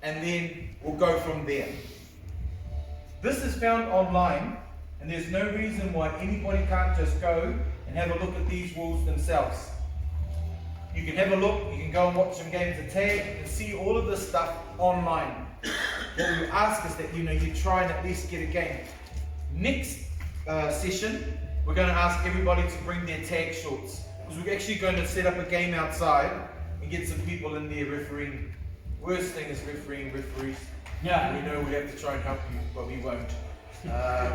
and then we'll go from there. This is found online, and there's no reason why anybody can't just go and have a look at these rules themselves. You can have a look, you can go and watch some games of tag, you can see all of this stuff online. What we ask is that you try and at least get a game. Next session, we're going to ask everybody to bring their tag shorts, because we're actually going to set up a game outside and get some people in there refereeing. Worst thing is refereeing referees. Yeah. We know we have to try and help you, but we won't.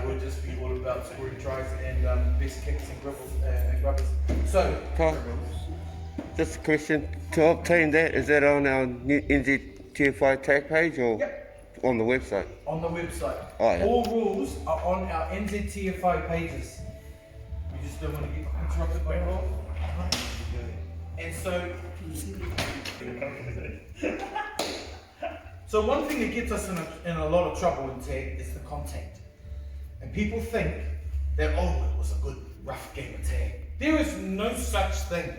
We'll just be all about scoring tries and best kicks and grubbers. So, Carl, just a question. To obtain that, is that on our Nztfi tag page or on the website? On the website. Oh, yeah. All rules are on our Nztfi pages. We just don't want to get interrupted by Rob. And so one thing that gets us in a lot of trouble in tag is the contact. And people think that, oh, it was a good rough game of tag. There is no such thing.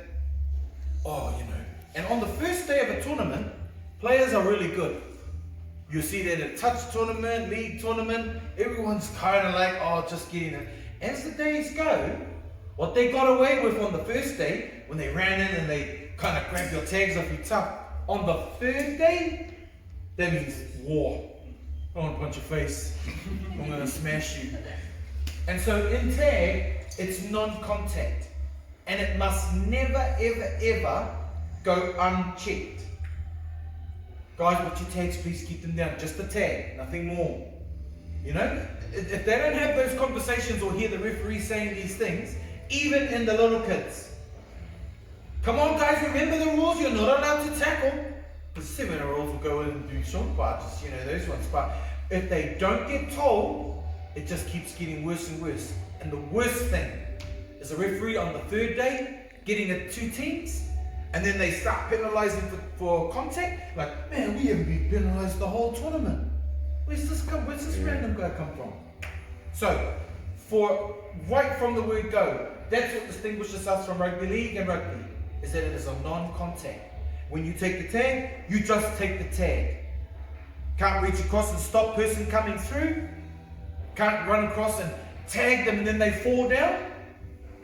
Oh, And on the first day of a tournament, players are really good. You see that in a touch tournament, league tournament, everyone's kind of like, oh, just getting it. As the days go, what they got away with on the first day, when they ran in and they kind of grabbed your tags off your tongue, on the third day, that means war. I want to punch your face. I'm going to smash you. And so in tag, it's non-contact. And it must never, ever, ever go unchecked. Guys, watch your tags, please keep them down. Just the tag, nothing more. If they don't have those conversations or hear the referee saying these things, even in the little kids. Come on guys, remember the rules, you're not allowed to tackle. The 7-year-olds will go in and do short barges, those ones. But if they don't get told, it just keeps getting worse and worse. And the worst thing is a referee on the third day getting it 2 teams, and then they start penalising for contact. Like, man, we haven't been penalised the whole tournament. Where's this random guy come from? So, right from the word go, that's what distinguishes us from rugby league and rugby, is that it is a non-contact. When you take the tag, you just take the tag. Can't reach across and stop person coming through. Can't run across and tag them and then they fall down.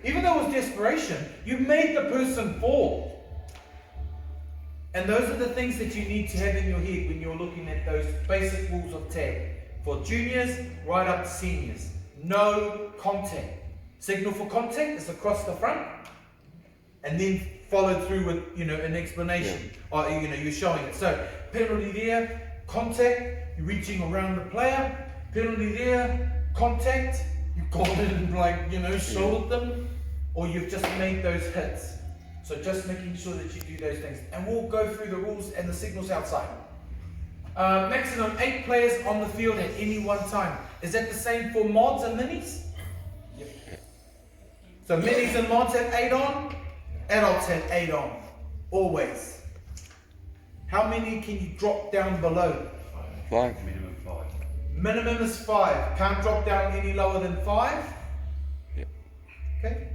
Even though it was desperation, you made the person fall. And those are the things that you need to have in your head when you're looking at those basic rules of tag. For juniors, right up to seniors. No contact. Signal for contact is across the front, and then followed through with an explanation. Or you're showing it. So penalty there, contact, you're reaching around the player. Penalty there, contact, you've gone in and shouldered them, or you've just made those hits. So just making sure that you do those things. And we'll go through the rules and the signals outside. Maximum 8 players on the field at any one time. Is that the same for mods and minis? Yep. So minis and mods have 8 on, adults have 8 on, always. How many can you drop down below? 5. Minimum 5. Minimum is 5. Can't drop down any lower than 5. Yep. Okay?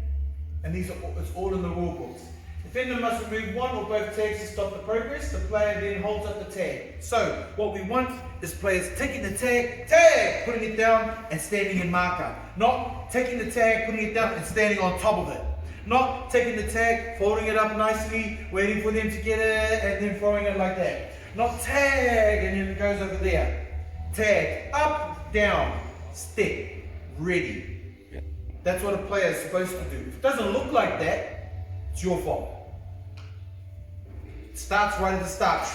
And it's all in the rule books. Defender must remove one or both tags to stop the progress. The player then holds up the tag. So what we want is players taking the tag, putting it down and standing in marker. Not taking the tag, putting it down and standing on top of it. Not taking the tag, folding it up nicely, waiting for them to get it and then throwing it like that. Not tag and then it goes over there. Tag, up, down, step, ready. Yep. That's what a player is supposed to do. If it doesn't look like that, it's your fault. It starts right at the start.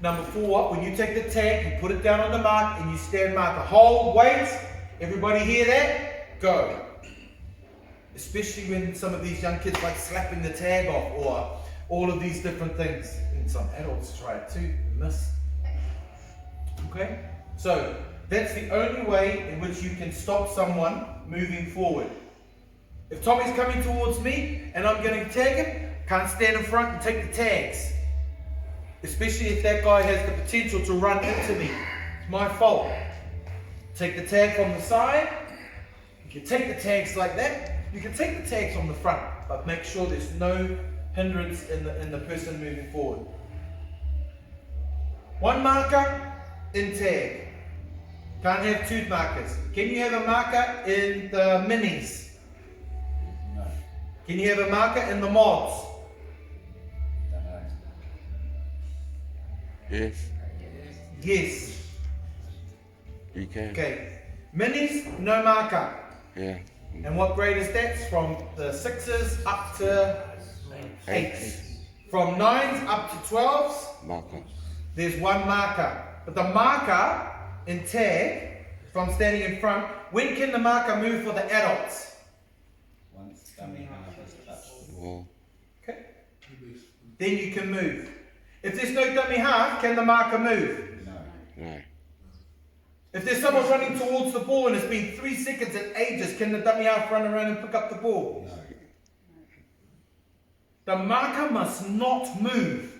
Number 4, when you take the tag, you put it down on the mark and you stand marker. Hold, wait. Everybody hear that? Go. Especially when some of these young kids like slapping the tag off or all of these different things. And some adults try it too, miss. Okay? So, that's the only way in which you can stop someone moving forward. If Tommy's coming towards me and I'm going to tag him, can't stand in front and take the tags. Especially if that guy has the potential to run into me. It's my fault. Take the tag from the side. You can take the tags like that. You can take the tags from the front, but make sure there's no hindrance in the person moving forward. One marker in tag. Can't have two markers. Can you have a marker in the minis? No. Can you have a marker in the mods? Don't know. Yes, Yes. you can. Okay. Minis, no marker. Yeah. And what grade is that? From the 6s up to 8s. From 9s up to 12s, Marker. there's one marker. But the marker in tag, from standing in front, when can the marker move for the adults? Once dummy half is touched. Well, Okay. Then you can move. If there's no dummy half, can the marker move? No. no. If there's someone running towards the ball and it's been 3 seconds and ages, can the dummy half run around and pick up the ball? No. The marker must not move.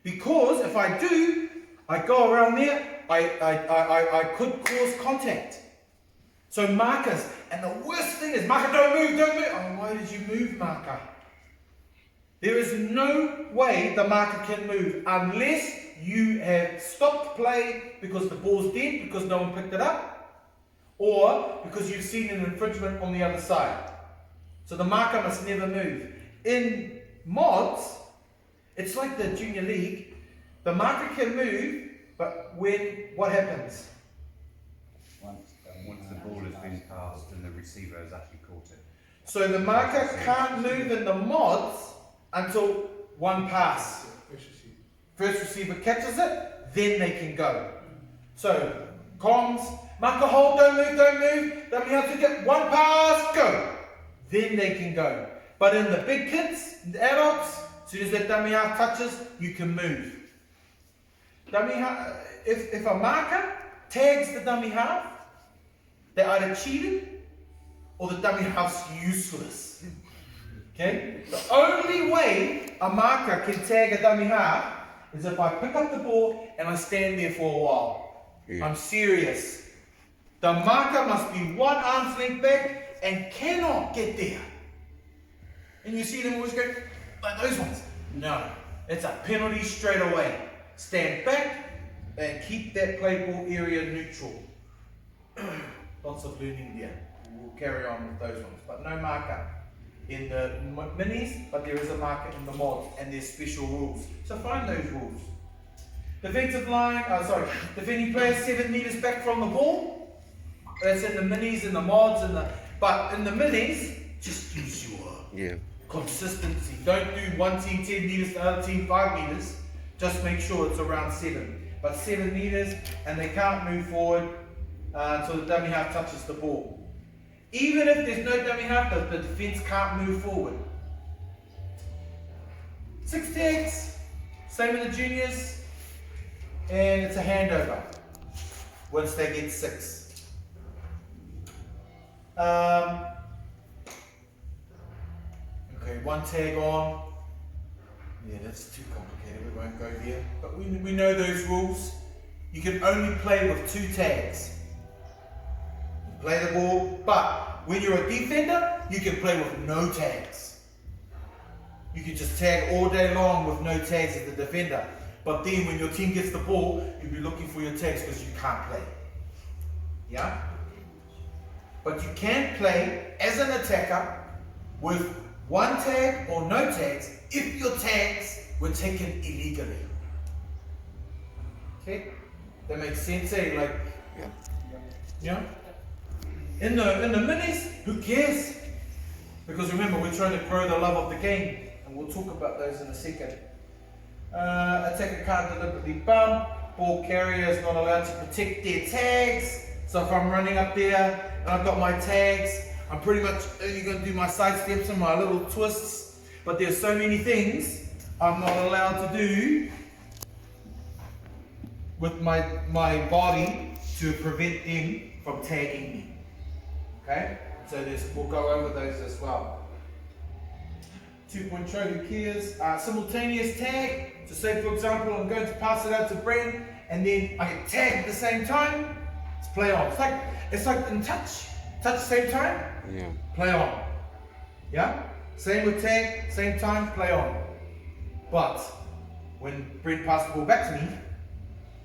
Because if I do, I go around there, I could cause contact. So markers, and the worst thing is, marker, don't move, don't move. Oh, why did you move, marker? There is no way the marker can move unless you have stopped play because the ball's dead, because no one picked it up, or because you've seen an infringement on the other side. So the marker must never move. In mods, it's like the junior league. The marker can move, but what happens? Once Once the ball has been passed and the receiver has actually caught it. So the marker can't move in the mods until one pass. First receiver catches it, then they can go. So, comms, marker hold, don't move. Dummy have to get one pass, go. Then they can go. But in the big kids, the adults, as soon as that dummy half touches, you can move. Dummy half, if a marker tags the dummy half, they're either cheated or the dummy half's useless. Okay? The only way a marker can tag a dummy half is if I pick up the ball and I stand there for a while. Yeah. I'm serious. The marker must be 1 arm's length back and cannot get there. And you see them always go like those ones. No, it's a penalty straight away. Stand back and keep that play ball area neutral. Lots of learning there. We'll carry on with those ones, but no marker in the minis, but there is a marker in the mods, and there's special rules. So find those rules. Defensive line, defending players 7 meters back from the ball. That's in the minis and the mods but in the minis, just use your consistency. Don't do one team 10 meters, the other team 5 meters. Just make sure it's around 7. But 7 meters, and they can't move forward until the dummy half touches the ball. Even if there's no dummy half, the defense can't move forward. 6 tags, same in the juniors, and it's a handover once they get 6. Okay, 1 tag on. Yeah, that's too complicated, we won't go there. But we know those rules. You can only play with 2 tags. You play the ball, but when you're a defender, you can play with no tags. You can just tag all day long with no tags as the defender. But then when your team gets the ball, you'll be looking for your tags because you can't play. Yeah? But you can play as an attacker with 1 tag or no tags if your tags were taken illegally. Okay? That makes sense, eh? Like, yeah? In the minis, who cares? Because remember, we're trying to grow the love of the game, and we'll talk about those in a second. Attacker can't deliberately bump. Ball carrier is not allowed to protect their tags. So if I'm running up there and I've got my tags, I'm pretty much only going to do my side steps and my little twists. But there's so many things I'm not allowed to do with my body to prevent them from tagging me. Okay? So we'll go over those as well. 2-point throw, who cares? Simultaneous tag. So say for example, I'm going to pass it out to Brent and then I get tagged at the same time. It's play on. It's like in touch. Touch same time. Yeah. Play on. Yeah? Same with tag, same time, play on. But when Brent passed the ball back to me,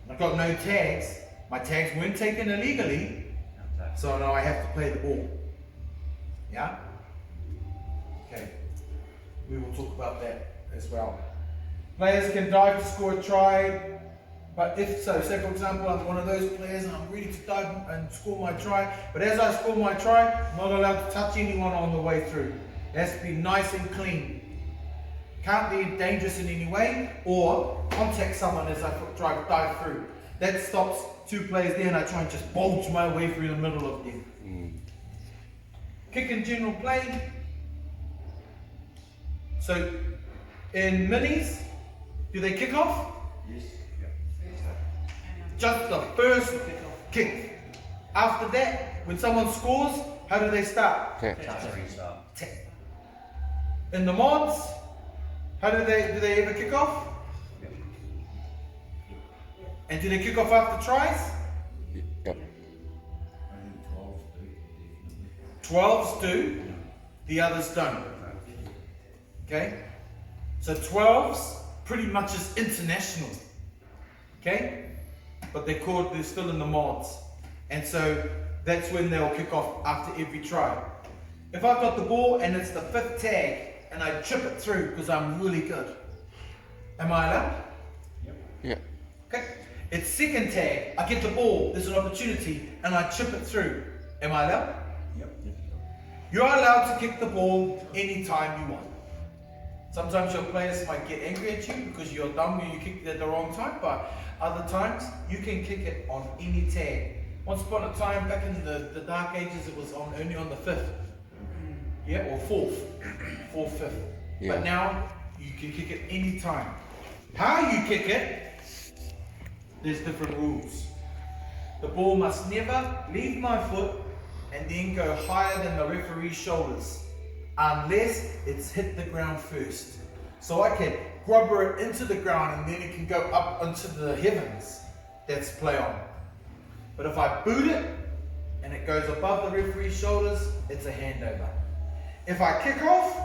I've got no tags. My tags weren't taken illegally, so now I have to play the ball. Yeah? Okay. We will talk about that as well. Players can dive to score a try, but if so, say for example, I'm one of those players and I'm ready to dive and score my try, but as I score my try, I'm not allowed to touch anyone on the way through. It has to be nice and clean. Can't be dangerous in any way or contact someone as I dive through. That stops two players there and I try and just bulge my way through the middle of them. Kick and general play. So in minis, do they kick off? Yes. Just the first kick. After that, when someone scores, how do they start? Tap. That's a restart. Tap. In the mods, how do they ever kick off? And do they kick off after tries? Yep. 12s do, the others don't. Okay? So 12s pretty much is international. Okay? But they're still in the mods. And so that's when they'll kick off after every try. If I've got the ball and it's the 5th tag and I chip it through because I'm really good, am I allowed? Yeah. Okay. It's 2nd tag, I get the ball, there's an opportunity, and I chip it through. Am I allowed? Yep. You're allowed to kick the ball anytime you want. Sometimes your players might get angry at you because you're dumb and you kicked it at the wrong time, but other times you can kick it on any tag. Once upon a time, back in the dark ages, it was only on the 5th. Yeah, or 4th, 5th. Yeah. But now you can kick it any time. How you kick it, there's different rules. The ball must never leave my foot and then go higher than the referee's shoulders unless it's hit the ground first. So I can grubber it into the ground and then it can go up into the heavens. That's play on. But if I boot it and it goes above the referee's shoulders, it's a handover. If I kick off,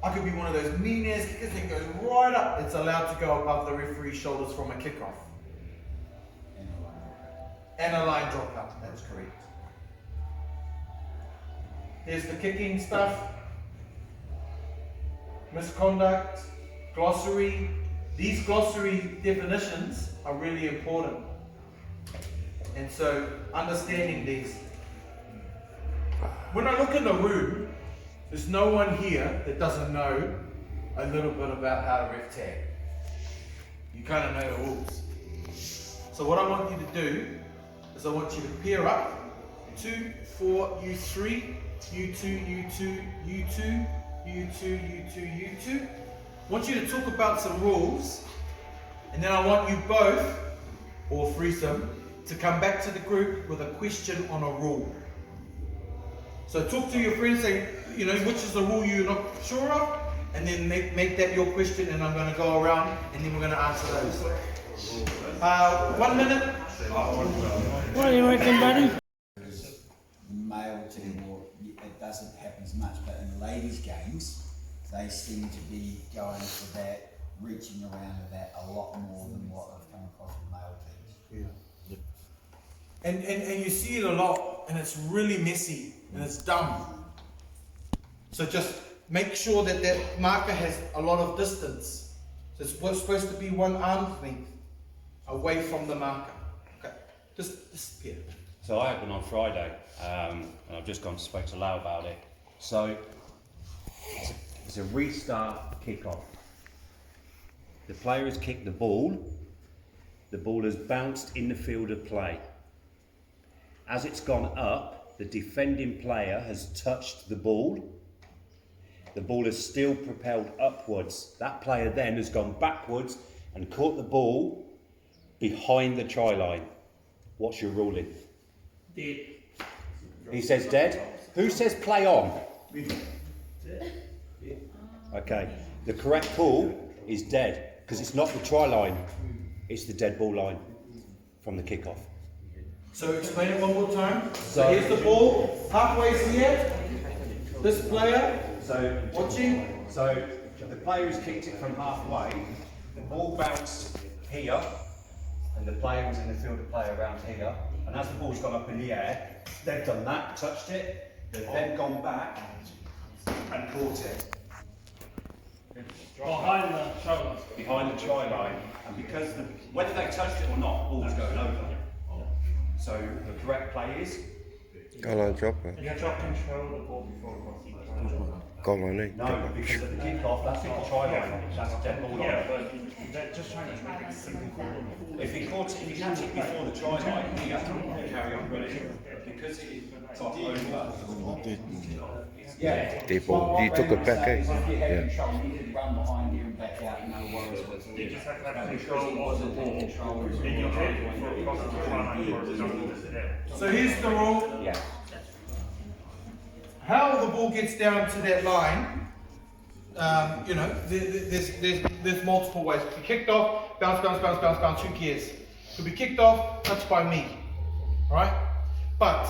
I could be one of those mean ass kickers that goes right up. It's allowed to go above the referee's shoulders from a kickoff. And a line drop up, that's correct. There's the kicking stuff. Misconduct, glossary. These glossary definitions are really important. And so, understanding these. When I look in the room, there's no one here that doesn't know a little bit about how to ref tag. You kind of know the rules. So what I want you to do is I want you to pair up 2, 4, you 3, you 2, you 2, you 2, you 2, you 2, you 2. I want you to talk about some rules, and then I want you both, or threesome, to come back to the group with a question on a rule. So talk to your friends, say, you know, which is the rule you're not sure of, and then make that your question, and I'm going to go around, and then we're going to answer those. 1 minute. What do you reckon, buddy? Male team, or it doesn't happen as much, but in ladies' games, they seem to be going for that, reaching around to that a lot more than what I've come across with male teams. Yeah. And you see it a lot, and it's really messy, and it's dumb. So just make sure that that marker has a lot of distance. So it's supposed to be 1 arm's length away from the marker. Okay, just here. So I had one on Friday, and I've just gone to spoke to Lau about it. So it's a restart kickoff. The player has kicked the ball has bounced in the field of play. As it's gone up, the defending player has touched the ball is still propelled upwards. That player then has gone backwards and caught the ball behind the try line. What's your ruling? Dead. He says dead. Who says play on? Okay. The correct call is dead because it's not the try line. It's the dead ball line from the kickoff. So explain it one more time. So here's the ball, halfway here. This player watching. So the player has kicked it from halfway. The ball bounced here, and the player was in the field of play around here, and as the ball's gone up in the air, they've done that, touched it, they've then gone back and caught it Behind the shoulder. behind the try line, and because whether they touched it or not, ball's going over. So the correct play is Goal line dropper. You have to control the ball before crossing the line. Goal line, eh? no, because of the kickoff, that's not the try line, that's a dead ball Yeah, line. but they're just trying to make it simple. If he caught it, if he catch it before the try line, he has to carry on running. Because it is top over. Yeah. Deep ball. You took it back, eh? If you had Yeah. control, you could run behind you and back out, no worries You whatsoever. just have to have control of the ball. Then you'll hit it before it crosses the line or it's not listed there. So here's the rule. Yeah. How the ball gets down to that line, there's multiple ways. It could be kicked off, bounce, who cares? It could be kicked off, touched by me. Alright? But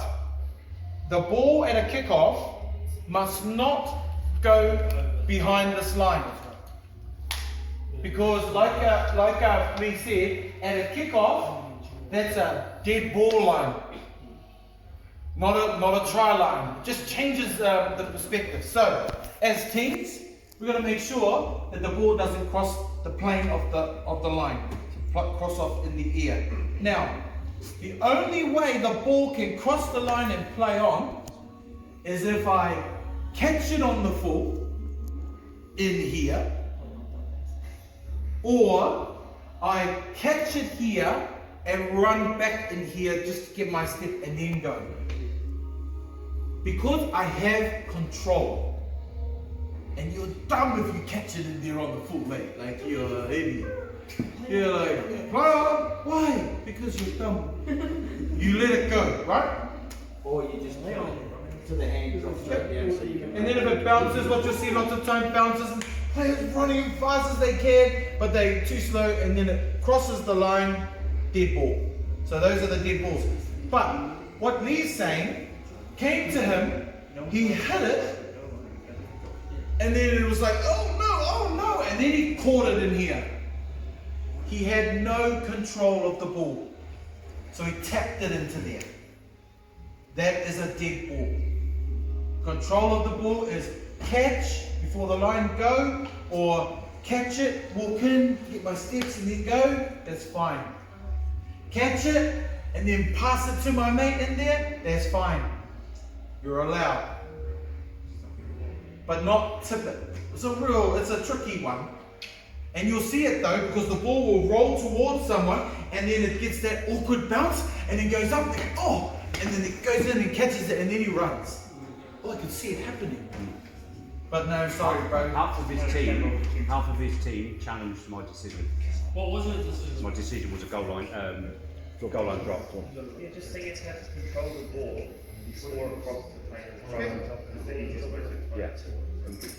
the ball at a kickoff must not go behind this line. Because like Lee said, at a kickoff, that's a dead ball line. Not a try line. It just changes the perspective. So, as teams, we've got to make sure that the ball doesn't cross the plane of the line, cross off in the air. Now, the only way the ball can cross the line and play on is if I catch it on the full in here, or I catch it here and run back in here just to get my step and then go. Because I have control, and you're dumb if you catch it in there on the full, mate. Like you're an idiot. You're like, why? Because you're dumb. You let it go, right? Or you just put it to the hand drop straight down so you can. And then if it bounces, what you'll see lots of time bounces, and players running as fast as they can, but they're too slow, and then it crosses the line, dead ball. So those are the dead balls. But what Lee's saying came to him, he hit it, and then it was like, oh no, and then he caught it in here. He had no control of the ball, so he tapped it into there. That is a dead ball. Control of the ball is catch before the line go, or catch it, walk in, get my steps and then go, that's fine. Catch it, and then pass it to my mate in there, that's fine. You're allowed. But not tip it. It's a tricky one. And you'll see it though, because the ball will roll towards someone, and then it gets that awkward bounce, and then goes up, and then it goes in and catches it, and then he runs. Oh, I can see it happening. But no, sorry, bro. Half of his team challenged my decision. What was the decision? My decision was a goal line drop. Yeah, just think it's have to control the ball before it crosses the plane. It's the easiest way to explain Yeah. it.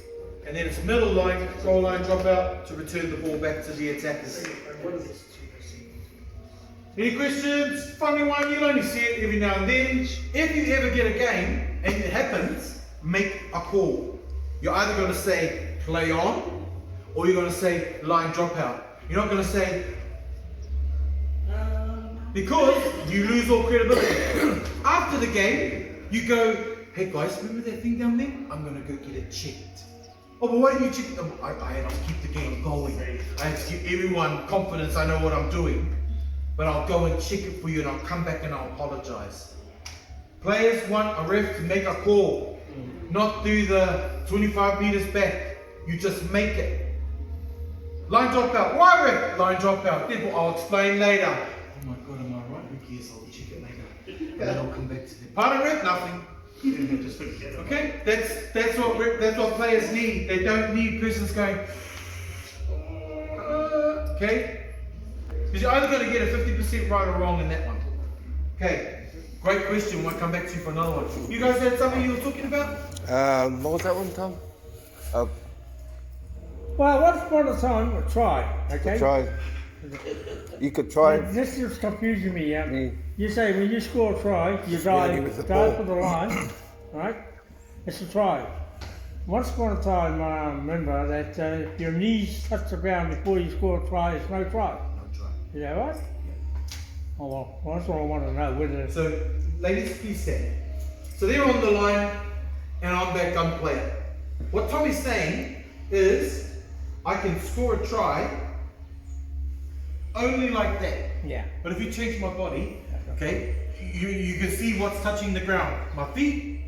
And then it's middle line, goal line dropout to return the ball back to the attackers. Any questions? Funny one, you'll only see it every now and then. If you ever get a game and it happens, make a call. You're either going to say play on, or you're going to say line dropout. You're not going to say, because you lose all credibility. After the game, you go, hey guys, remember that thing down there? I'm going to go get it checked. Oh, but why don't you check it? I have to keep the game going. I have to give everyone confidence I know what I'm doing. But I'll go and check it for you, and I'll come back and I'll apologize. Players want a ref to make a call, not do the 25 meters back. You just make it. Line dropout. Why ref? Line dropout. I'll explain later. Oh my God, am I right? Who cares? I'll check it later. And then I'll come back to the pardon ref. Nothing. Okay, that's what players need. They don't need persons going. Okay. Because you're either going to get a 50% right or wrong in that one. Okay, great question. We'll come back to you for another one. You guys had something you were talking about? What was that one, Tom? Well, once upon a time, try, okay? Try. You could try. This is confusing me, yeah? Mm. You say when you score a try, you dive with the for ball. the line, right? It's a try. Once upon a time, I remember that if your knees touch the ground before you score a try, it's no try. Is that right? Oh, well, that's what I want to know. Whether So, ladies, please stand. So they're on the line, and I'm that gun player. What Tommy's saying is, I can score a try only like that. yeah. But if you change my body, okay, you can see what's touching the ground. My feet,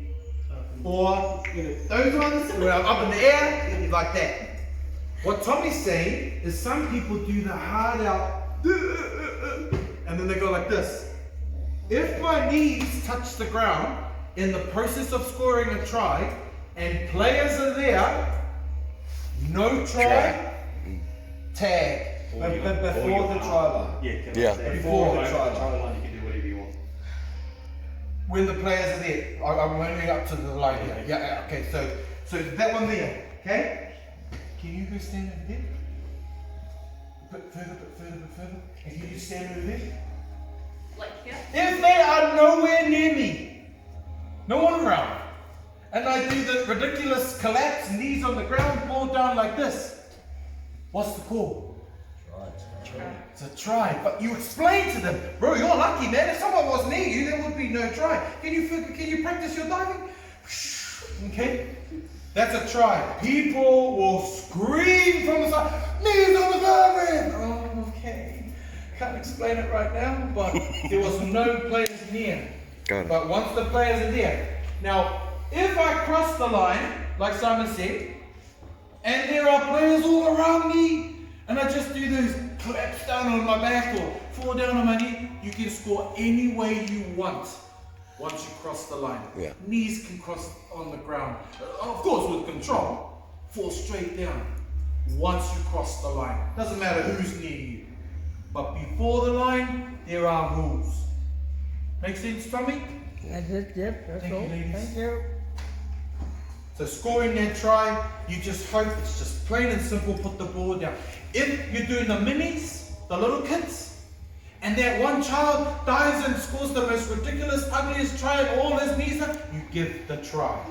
or those ones, where I'm up in the air, like that. What Tommy's saying is some people do the hard out, and then they go like this. If my knees touch the ground in the process of scoring a try, and players are there, no try, tag. But before the try line. Yeah. Before the try Try line, you can do whatever you want. When the players are there, I'm only up to the line here. Yeah, okay, so that one there, okay? Can you go stand over there? A bit further. And can you stand over there? Like here? If they are nowhere near me, no one around, and I do the ridiculous collapse, knees on the ground, ball down like this, what's the call? It's a try, but you explain to them, bro, you're lucky, man. If someone was near you, there would be no try. Can you practice your diving? Okay, that's a try. People will scream from the side, knees on the ground. Oh, okay. Can't explain it right now, but there was no players near. Got it. But once the players are there, now if I cross the line, like Simon said, and there are players all around me, and I just do those claps down on my back or fall down on my knee, you can score any way you want once you cross the line. Yeah. Knees can cross on the ground. Of course with control. Fall straight down once you cross the line. Doesn't matter who's near you. But before the line, there are rules. Make sense, Tommy? That's it, yep, that's Thank you, all. ladies. Thank you. So scoring that try, you just hope it's just plain and simple, put the ball down. If you're doing the minis, the little kids, and that one child dives and scores the most ridiculous, ugliest try and all his knees up, you give the try.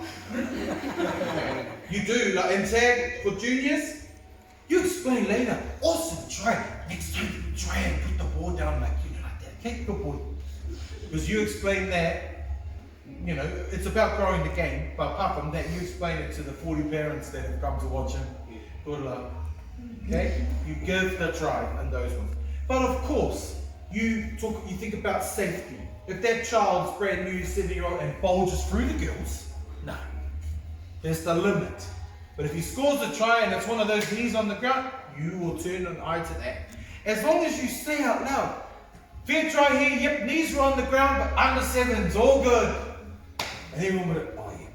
You do, like in tag for juniors, you explain later, awesome try. Next time you try and put the ball down like that. Okay, good boy. Because you explain that. You know, it's about growing the game, but apart from that, you explain it to the 40 parents that have come to watch him. Good luck. Okay? You give the try and those ones. But of course, you think about safety. If that child's brand new 7-year-old and bulges through the gills, no. There's the limit. But if he scores a try and it's one of those knees on the ground, you will turn an eye to that. As long as you say out loud, fair try here, yep, knees are on the ground, but under 7's all good. And everyone would, oh yeah.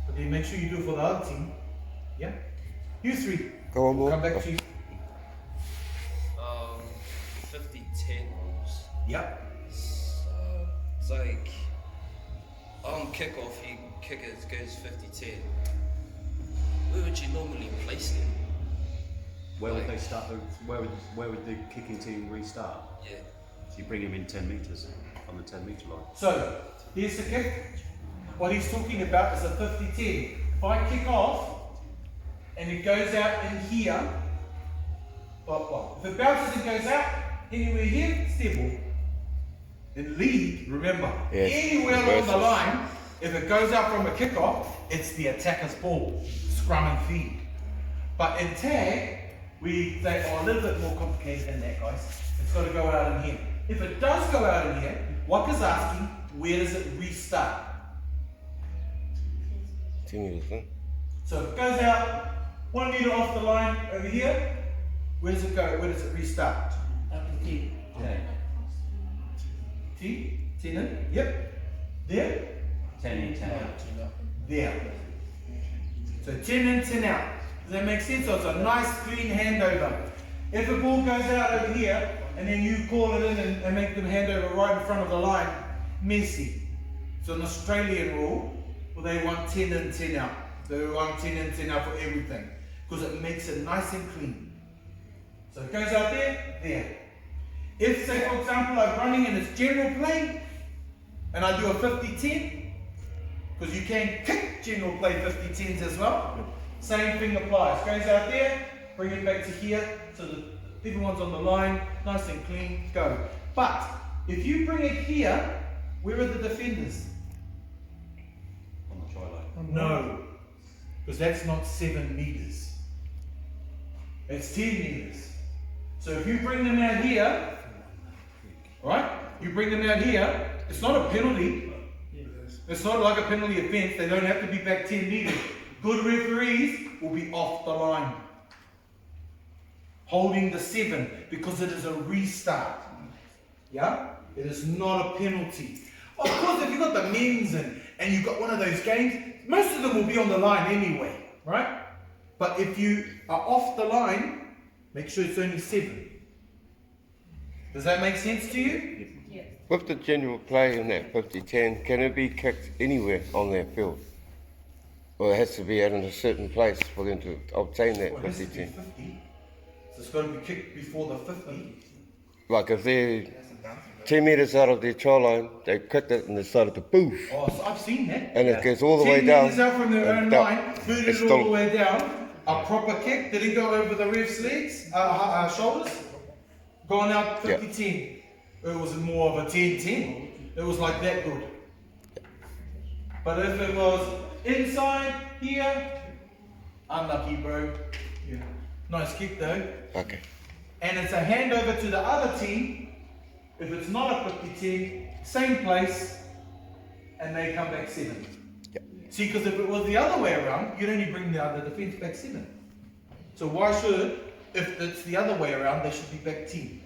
But then make sure you do it for the other team. Yeah? You three. Go on, boy. Come back to you. 50-10 rules. Yep. So it's like on kickoff, you kick it goes 50-10. Where would you normally place them? Where would they start? Where would the kicking team restart? Yeah. So you bring him in 10 metres on the 10-metre line. So, here's the kick. What he's talking about is a 50-10. If I kick off and it goes out in here, if it bounces and goes out anywhere here, steer ball. In league, remember, Yes. anywhere along the line, if it goes out from a kickoff, it's the attacker's ball, scrum and feed. But in tag, we say, a little bit more complicated than that, guys. It's got to go out in here. If it does go out in here, Waka's asking, where does it restart? 10 years, huh? So if it goes out 1 meter off the line over here, where does it go? Where does it restart? Up to T. T? 10 in? Yep. There? 10 in, 10 out. There. So 10 in, 10 out. Does that make sense? So it's a nice clean handover. If a ball goes out over here, and then you call it in and make them hand over right in front of the line, messy. So an Australian rule, well, they want 10 in, 10 out. They want 10 in, 10 out for everything. Because it makes it nice and clean. So it goes out there, there. If, say for example, I'm running in its general play, and I do a 50-10, because you can kick general play 50-10s as well, same thing applies. Goes out there, bring it back to here, so that everyone's on the line, nice and clean, go. But if you bring it here, where are the defenders? On the try line. No, because that's not 7 meters. It's 10 meters. So if you bring them out here, right? You bring them out here, it's not a penalty. It's not like a penalty offence. They don't have to be back 10 meters. Good referees will be off the line, holding the 7, because it is a restart. Yeah? It is not a penalty. Of course, if you've got the men's and you've got one of those games, most of them will be on the line anyway, right? But if you are off the line, make sure it's only 7. Does that make sense to you? With the general play in that 50-10, can it be kicked anywhere on that field? Or it has to be out in a certain place for them to obtain that Well, it has to be 50-10? 50. So it's got to be kicked before the 50. Like if they're 10 metres out of their try line, they kicked it and they started to boof. Oh, so I've seen that. And it goes all the 10 way down. meters out from their and own down. line, booted It's it all still- the way down. A proper kick. Did he go over the ref's legs, shoulders? Gone out 50-10. It was more of a 10-10. It was like that good. But if it was inside here, unlucky, bro. Yeah. Nice kick though. Okay. And it's a handover to the other team. If it's not a 50-10, same place, and they come back 7. Yep. See, because if it was the other way around, you'd only bring the other defense back 7. So why should, if it's the other way around, they should be back 10?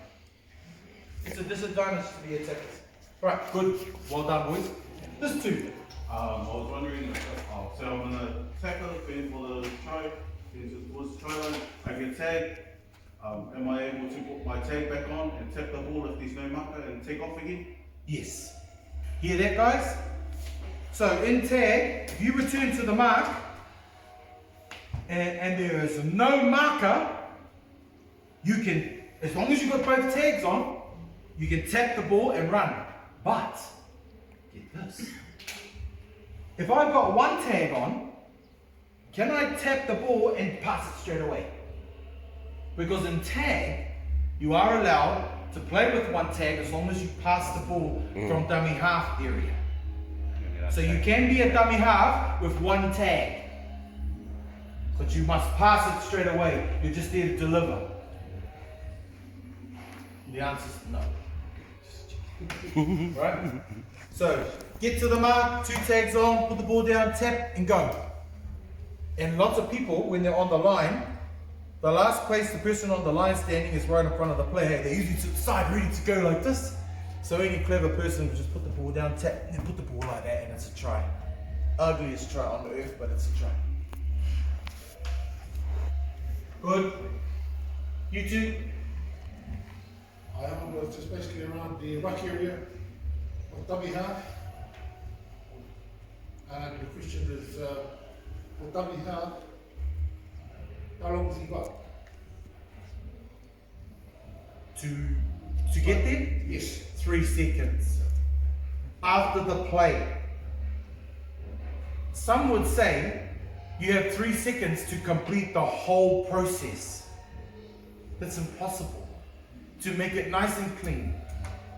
It's a disadvantage to the attackers. Right, good. Well done, boys. This 2. I was wondering, so I'm gonna tackle it for the try. Towards the try line, I get tagged. Am I able to put my tag back on and tap the ball if there's no marker and take off again? Yes. Hear that, guys? So in tag, if you return to the mark and there is no marker, you can, as long as you've got both tags on, you can tap the ball and run. But, get this. If I've got one tag on, can I tap the ball and pass it straight away? Because in tag, you are allowed to play with one tag as long as you pass the ball from dummy half area. So you can be a dummy half with one tag. But you must pass it straight away. You're just there to deliver. The answer is no. Right? So, get to the mark, 2 tags on, put the ball down, tap, and go. And lots of people, when they're on the line, the last place the person on the line standing is right in front of the player. They're usually to the side, ready to go like this. So any clever person will just put the ball down, tap, and then put the ball like that, and it's a try. Ugliest try on earth, but it's a try. Good. You two? I am just basically around the ruck area of dummy half. And the question is, for dummy half, how long has he got? To get there? Yes. 3 seconds. After the play. Some would say you have 3 seconds to complete the whole process. That's impossible. To make it nice and clean.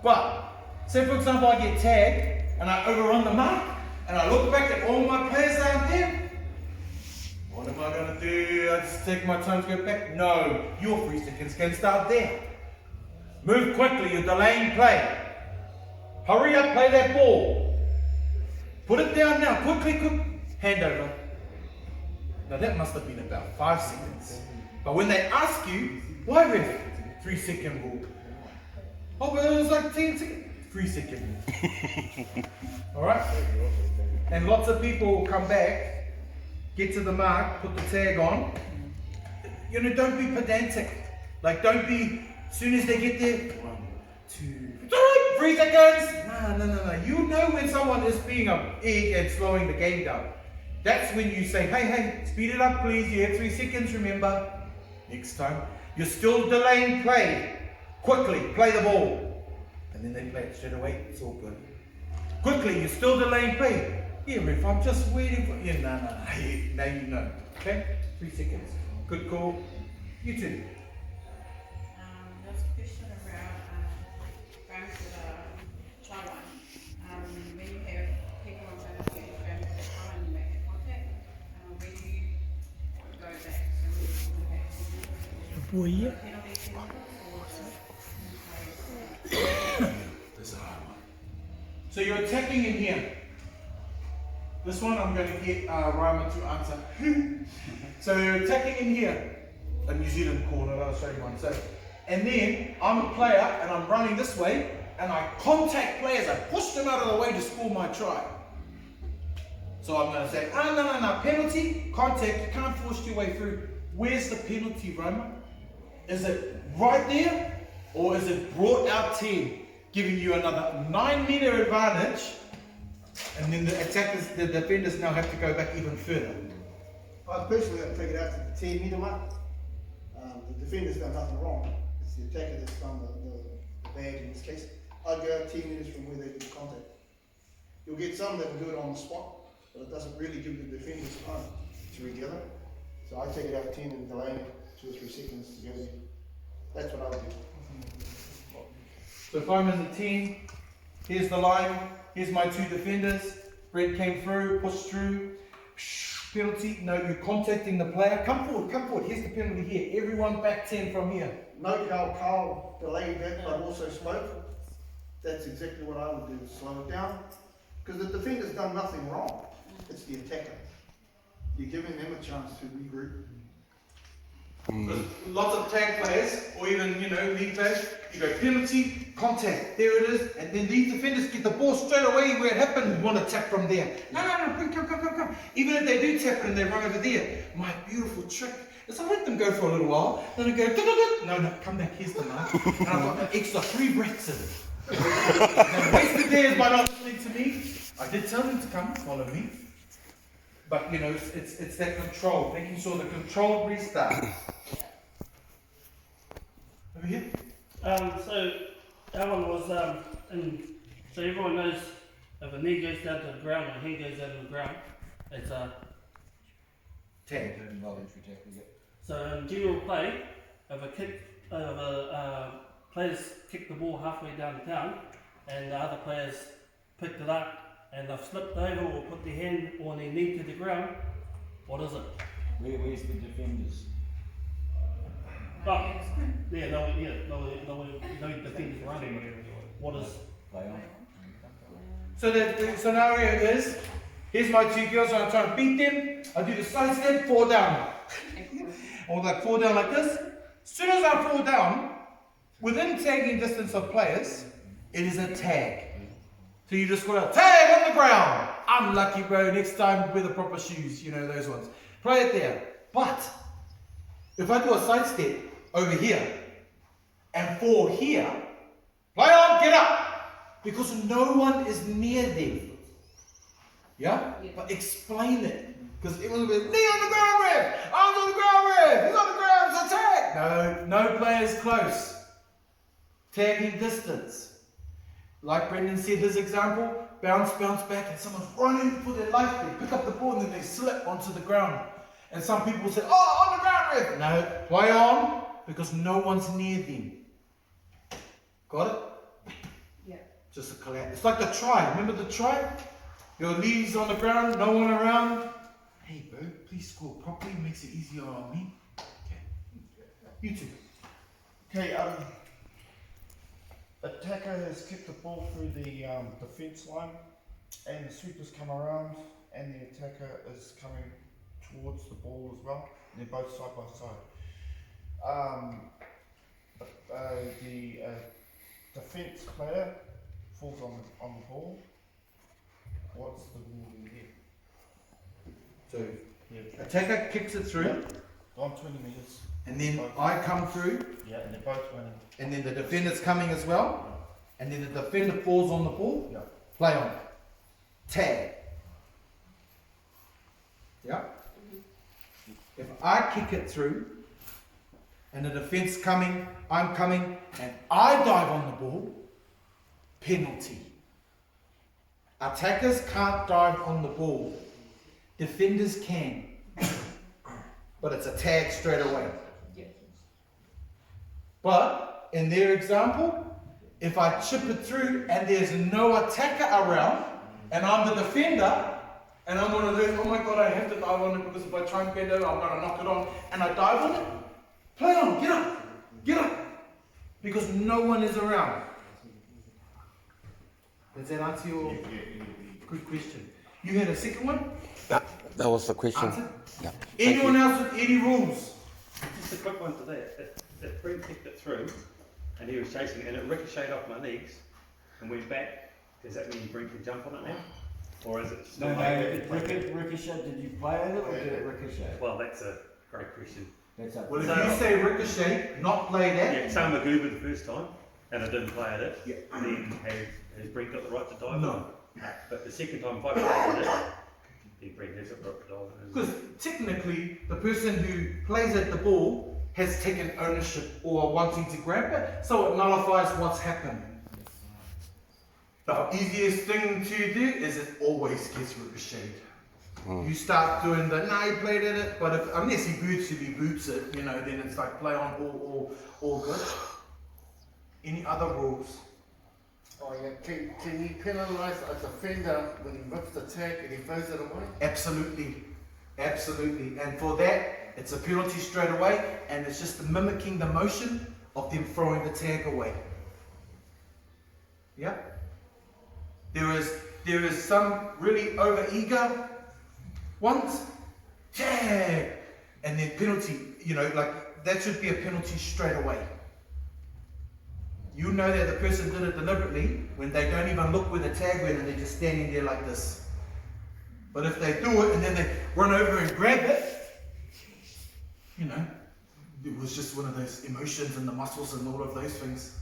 But, say for example I get tagged and I overrun the mark and I look back at all my players out there. What am I going to do? I just take my time to go back? No, your 3 seconds can start there. Move quickly, you're delaying play. Hurry up, play that ball. Put it down now, quickly, quick. Hand over. Now that must have been about 5 seconds. But when they ask you, why ref? 3 second rule. Oh, but it was like 10 seconds. 3 second rule. Alright? And lots of people will come back, get to the mark, put the tag on. You know, don't be pedantic. Like, don't be, as soon as they get there, 1, 2, 3 seconds. No. You know when someone is being a egg and slowing the game down. That's when you say, hey, speed it up please. You have 3 seconds, remember. Next time. You're still delaying play. Quickly, play the ball. And then they play it straight away. It's all good. Quickly, you're still delaying play. Yeah, ref, I'm just waiting for you. No. Now you know. Okay? 3 seconds. Good call. You too. There's a question around games that are for you. This is a hard one. So you're attacking in here. This one I'm going to get Ryman to answer. So you're attacking in here. A New Zealand corner, I'll show you one. So, and then I'm a player and I'm running this way and I contact players. I push them out of the way to score my try. So I'm going to say, no, penalty, contact, you can't force your way through. Where's the penalty, Roma? Is it right there? Or is it brought out 10, giving you another 9-meter advantage? And then the attackers, the defenders now have to go back even further. I personally have to take it out to the 10-meter mark. The defender's done nothing wrong. It's the attacker that's done the bad in this case. I'd go out 10 metres from where they do contact. You'll get some that will do it on the spot, but it doesn't really give the defenders time to regather. So I take it out 10 and delay it 2 or 3 seconds to go there. That's what I would do. So if I'm in the 10, here's the line, here's my 2 defenders. Brett came through, pushed through. Penalty, no, you're contacting the player. Come forward, here's the penalty here. Everyone back 10 from here. Note how Carl delayed that, but also slowed. That's exactly what I would do, slow it down. Because the defender's done nothing wrong. It's the attacker. You're giving them a chance to regroup. Lots of tag players, or even, league players, you go penalty, contact, there it is, and then these defenders get the ball straight away where it happened, you want to tap from there. No, come. Even if they do tap it and they run over there, my beautiful trick is I let them go for a little while, then I go, no, come back, here's the mark, and I've got an extra 3 breaths in it. They wasted theirs by not listening to me. I did tell them to come, follow me. But it's that control, making sure the controlled restart. Over here. So that one was so everyone knows if a knee goes down to the ground or a hand goes down to the ground, it's a tag. So in general play, players kick the ball halfway down the town and the other players picked it up and they've slipped over or put their hand or their knee to the ground, what is it? Where's the defenders? Oh, no defenders running. What is? Play on. So the scenario is, here's my 2 girls, and I'm trying to beat them. I do the side step, fall down. Or like fall down like this. As soon as I fall down, within tagging distance of players, it is a tag. So you just got to tag on the ground. Unlucky, bro. Next time wear the proper shoes, those ones. Play it there. But if I do a side step over here and fall here, play on, get up. Because no one is near them. Yeah? But explain it. Because everyone will be, knee on the ground, ref. Arms on the ground, ref. He's on the ground, it's a tag. No players close. Tagging distance. Like Brendan said, his example, bounce back, and someone's running for their life. They pick up the ball and then they slip onto the ground. And some people say, oh, on the ground, ref. No, play on, because no one's near them. Got it? Yeah. Just a collapse. It's like the try. Remember the try? Your knees on the ground, no one around. Hey, bro, please score properly. Makes it easier on me. Okay. You two. Okay, attacker has kicked the ball through the defence line, and the sweepers come around, and the attacker is coming towards the ball as well. They're both side by side. The defence player falls on the ball. What's the rule in here? So, attacker kicks it through. On 20 metres. And then I come through. Yeah, and they're both running. And then the defender's coming as well. And then the defender falls on the ball. Yeah. Play on. Tag. Yeah? If I kick it through, and the defense coming, I'm coming, and I dive on the ball, penalty. Attackers can't dive on the ball. Defenders can. But it's a tag straight away. But in their example, if I chip it through and there's no attacker around, and I'm the defender, and I'm one of those, oh my god, I have to dive on it because if I try and bend over, I'm going to knock it on, and I dive on it, Play on, get up. Because no one is around. Does that answer your good question? You had a second one? That was the question. Answer? Yeah. Anyone else with any rules? Just a quick one to that. If Brent kicked it through and he was chasing it and it ricocheted off my legs and went back, does that mean Brent can jump on it now? Or is it still Ricochet, did you play it or did it ricochet? Well, that's a great question. That's up. Well, if you say ricochet, not played at, Yeah, Sam Magooba the first time and I didn't play at it, Yeah. then has Brent got the right to dive No. on it? But the second time if I played at it, then Brent has got the right to dive on it. because technically the person who plays at the ball has taken ownership or wanting to grab it, so it nullifies what's happened. The easiest thing to do is it always gets ricocheted. You start doing the, nah, he played at it, but unless he boots it, then it's like play on all good. Any other rules? Oh yeah, can you penalise a defender when he rips the tag and he throws it away? Absolutely. And for that, it's a penalty straight away, and it's just mimicking the motion of them throwing the tag away. Yeah? There is some really over-eager ones, tag, and then penalty, like that should be a penalty straight away. You know that the person did it deliberately when they don't even look where the tag went and they're just standing there like this. But if they do it and then they run over and grab it, it was just one of those emotions and the muscles and all of those things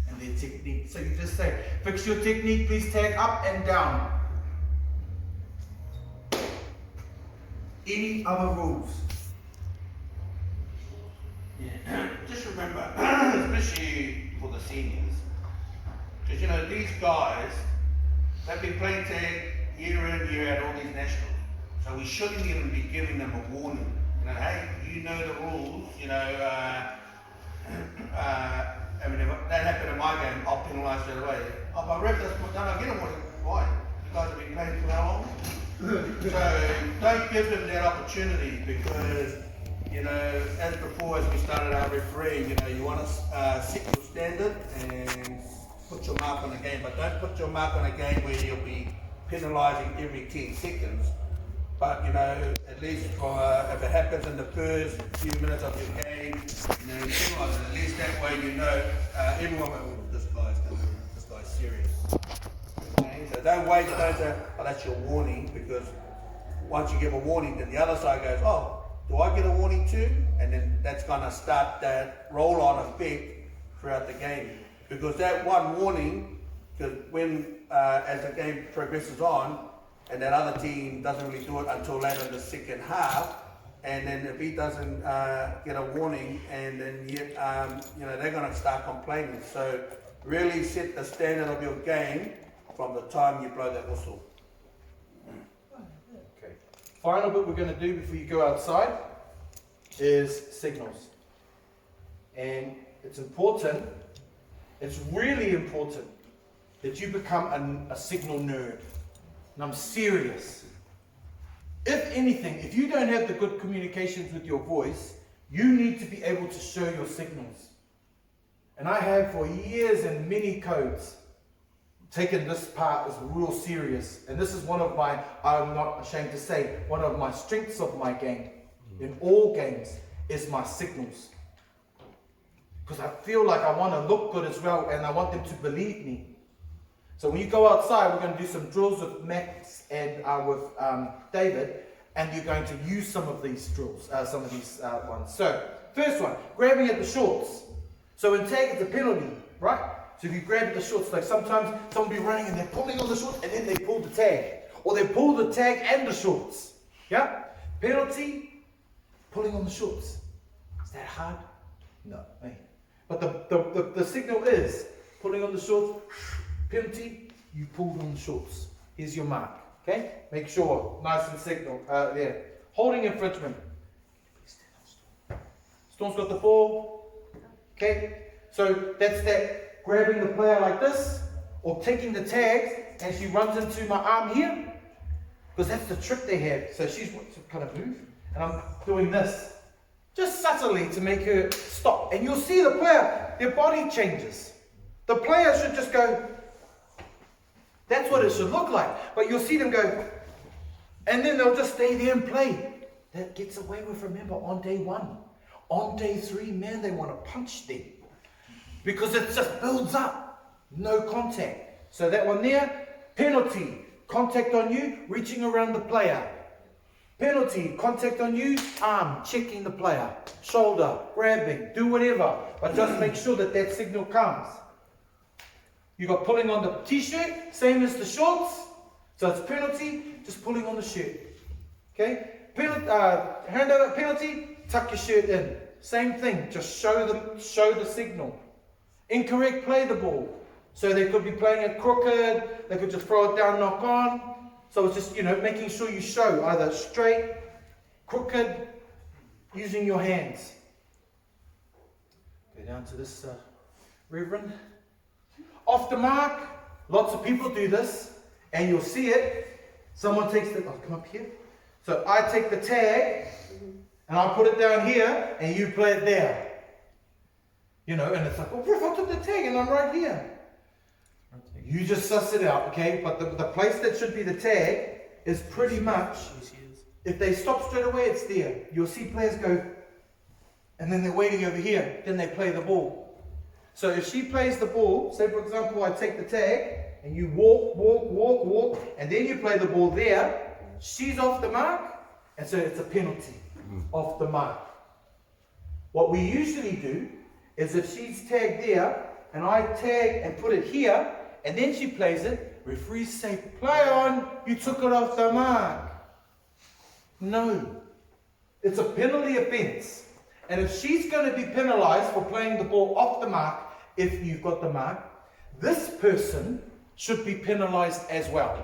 and their technique. So you just say, fix your technique, please tag up and down. Any other rules? Yeah. Just remember, especially for the seniors, because these guys, they've been playing tag year in, year out, all these nationals. So we shouldn't even be giving them a warning. Hey, you know the rules, I mean, if that happened in my game, I'll penalise straight away. Oh, but ref, that's not done, I get a warning. Why? You guys have been playing for how long? So don't give them that opportunity because, as before, as we started our refereeing, you want to set your standard and put your mark on the game, but don't put your mark on a game where you'll be penalising every 10 seconds. But, at least if it happens in the first few minutes of your game, penalise it. At least that way everyone will, this guy's serious. Okay? So don't wait, don't say, oh, that's your warning, because once you give a warning, then the other side goes, oh, do I get a warning too? And then that's going to start that roll-on effect throughout the game. Because that one warning, because when, as the game progresses on, and that other team doesn't really do it until later in the second half, and then if he doesn't get a warning, and then yet, they're going to start complaining. So really set the standard of your game from the time you blow that whistle. Okay. Final bit we're going to do before you go outside is signals. And it's important, it's really important that you become a signal nerd. And I'm serious. If anything, if you don't have the good communications with your voice, you need to be able to show your signals. And I have for years in many codes taken this part as real serious. And this is one of my, I'm not ashamed to say, one of my strengths of my game, in all games, is my signals. Because I feel like I want to look good as well, and I want them to believe me. So when you go outside, we're going to do some drills with Max and with David, and you're going to use some of these drills, some of these ones. So, first one, grabbing at the shorts. So in tag, it's a penalty, right? So if you grab at the shorts, like sometimes someone will be running and they're pulling on the shorts, and then they pull the tag. Or they pull the tag and the shorts. Yeah? Penalty, pulling on the shorts. Is that hard? No. Hey. But the signal is pulling on the shorts. Penalty, you pulled on the shorts. Here's your mark. Okay? Make sure. Nice and signal. There. Holding infringement. Storm's got the ball. Okay? So that's that grabbing the player like this, or taking the tags, and she runs into my arm here. Because that's the trick they have. So she's kind of move, and I'm doing this. Just subtly to make her stop. And you'll see the player, their body changes. The player should just go, that's what it should look like. But you'll see them go, and then they'll just stay there and play. That gets away with, remember, on day 1. On day 3, man, they want to punch them. Because it just builds up. No contact. So that one there, penalty. Contact on you, reaching around the player. Penalty, contact on you, arm, checking the player. Shoulder, grabbing, do whatever. But just make sure that that signal comes. You got pulling on the t-shirt, same as the shorts. So it's penalty, just pulling on the shirt. Okay? Hand out a penalty, tuck your shirt in. Same thing, just show the signal. Incorrect, play the ball. So they could be playing it crooked, they could just throw it down, knock on. So it's just, making sure you show either straight, crooked, using your hands. Go down to this Reverend. Off the mark, lots of people do this, and you'll see it. Someone takes the, come up here. So I take the tag, and I put it down here, and you play it there. And it's like, well, Griff, I took the tag, and I'm right here. You just suss it out, okay? But the place that should be the tag is pretty much, if they stop straight away, it's there. You'll see players go, and then they're waiting over here, then they play the ball. So if she plays the ball, say for example, I take the tag, and you walk, and then you play the ball there, she's off the mark, and so it's a penalty, off the mark. What we usually do is if she's tagged there, and I tag and put it here, and then she plays it, referees say, play on, you took it off the mark. No. It's a penalty offence. And if she's going to be penalised for playing the ball off the mark, if you've got the mark, this person should be penalised as well.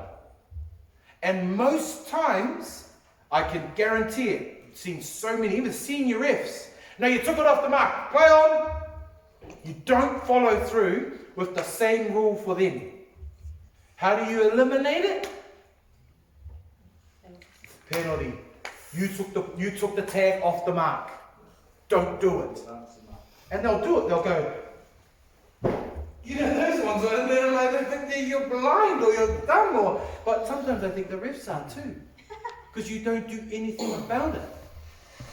And most times, I can guarantee it, I've seen so many, even senior refs, no, you took it off the mark, play on. You don't follow through with the same rule for them. How do you eliminate it? Penalty. You took the tag off the mark. Don't do it. And they'll do it. They'll go, those ones, and then they think you're blind or you're dumb, but sometimes I think the refs are too. Because you don't do anything about it.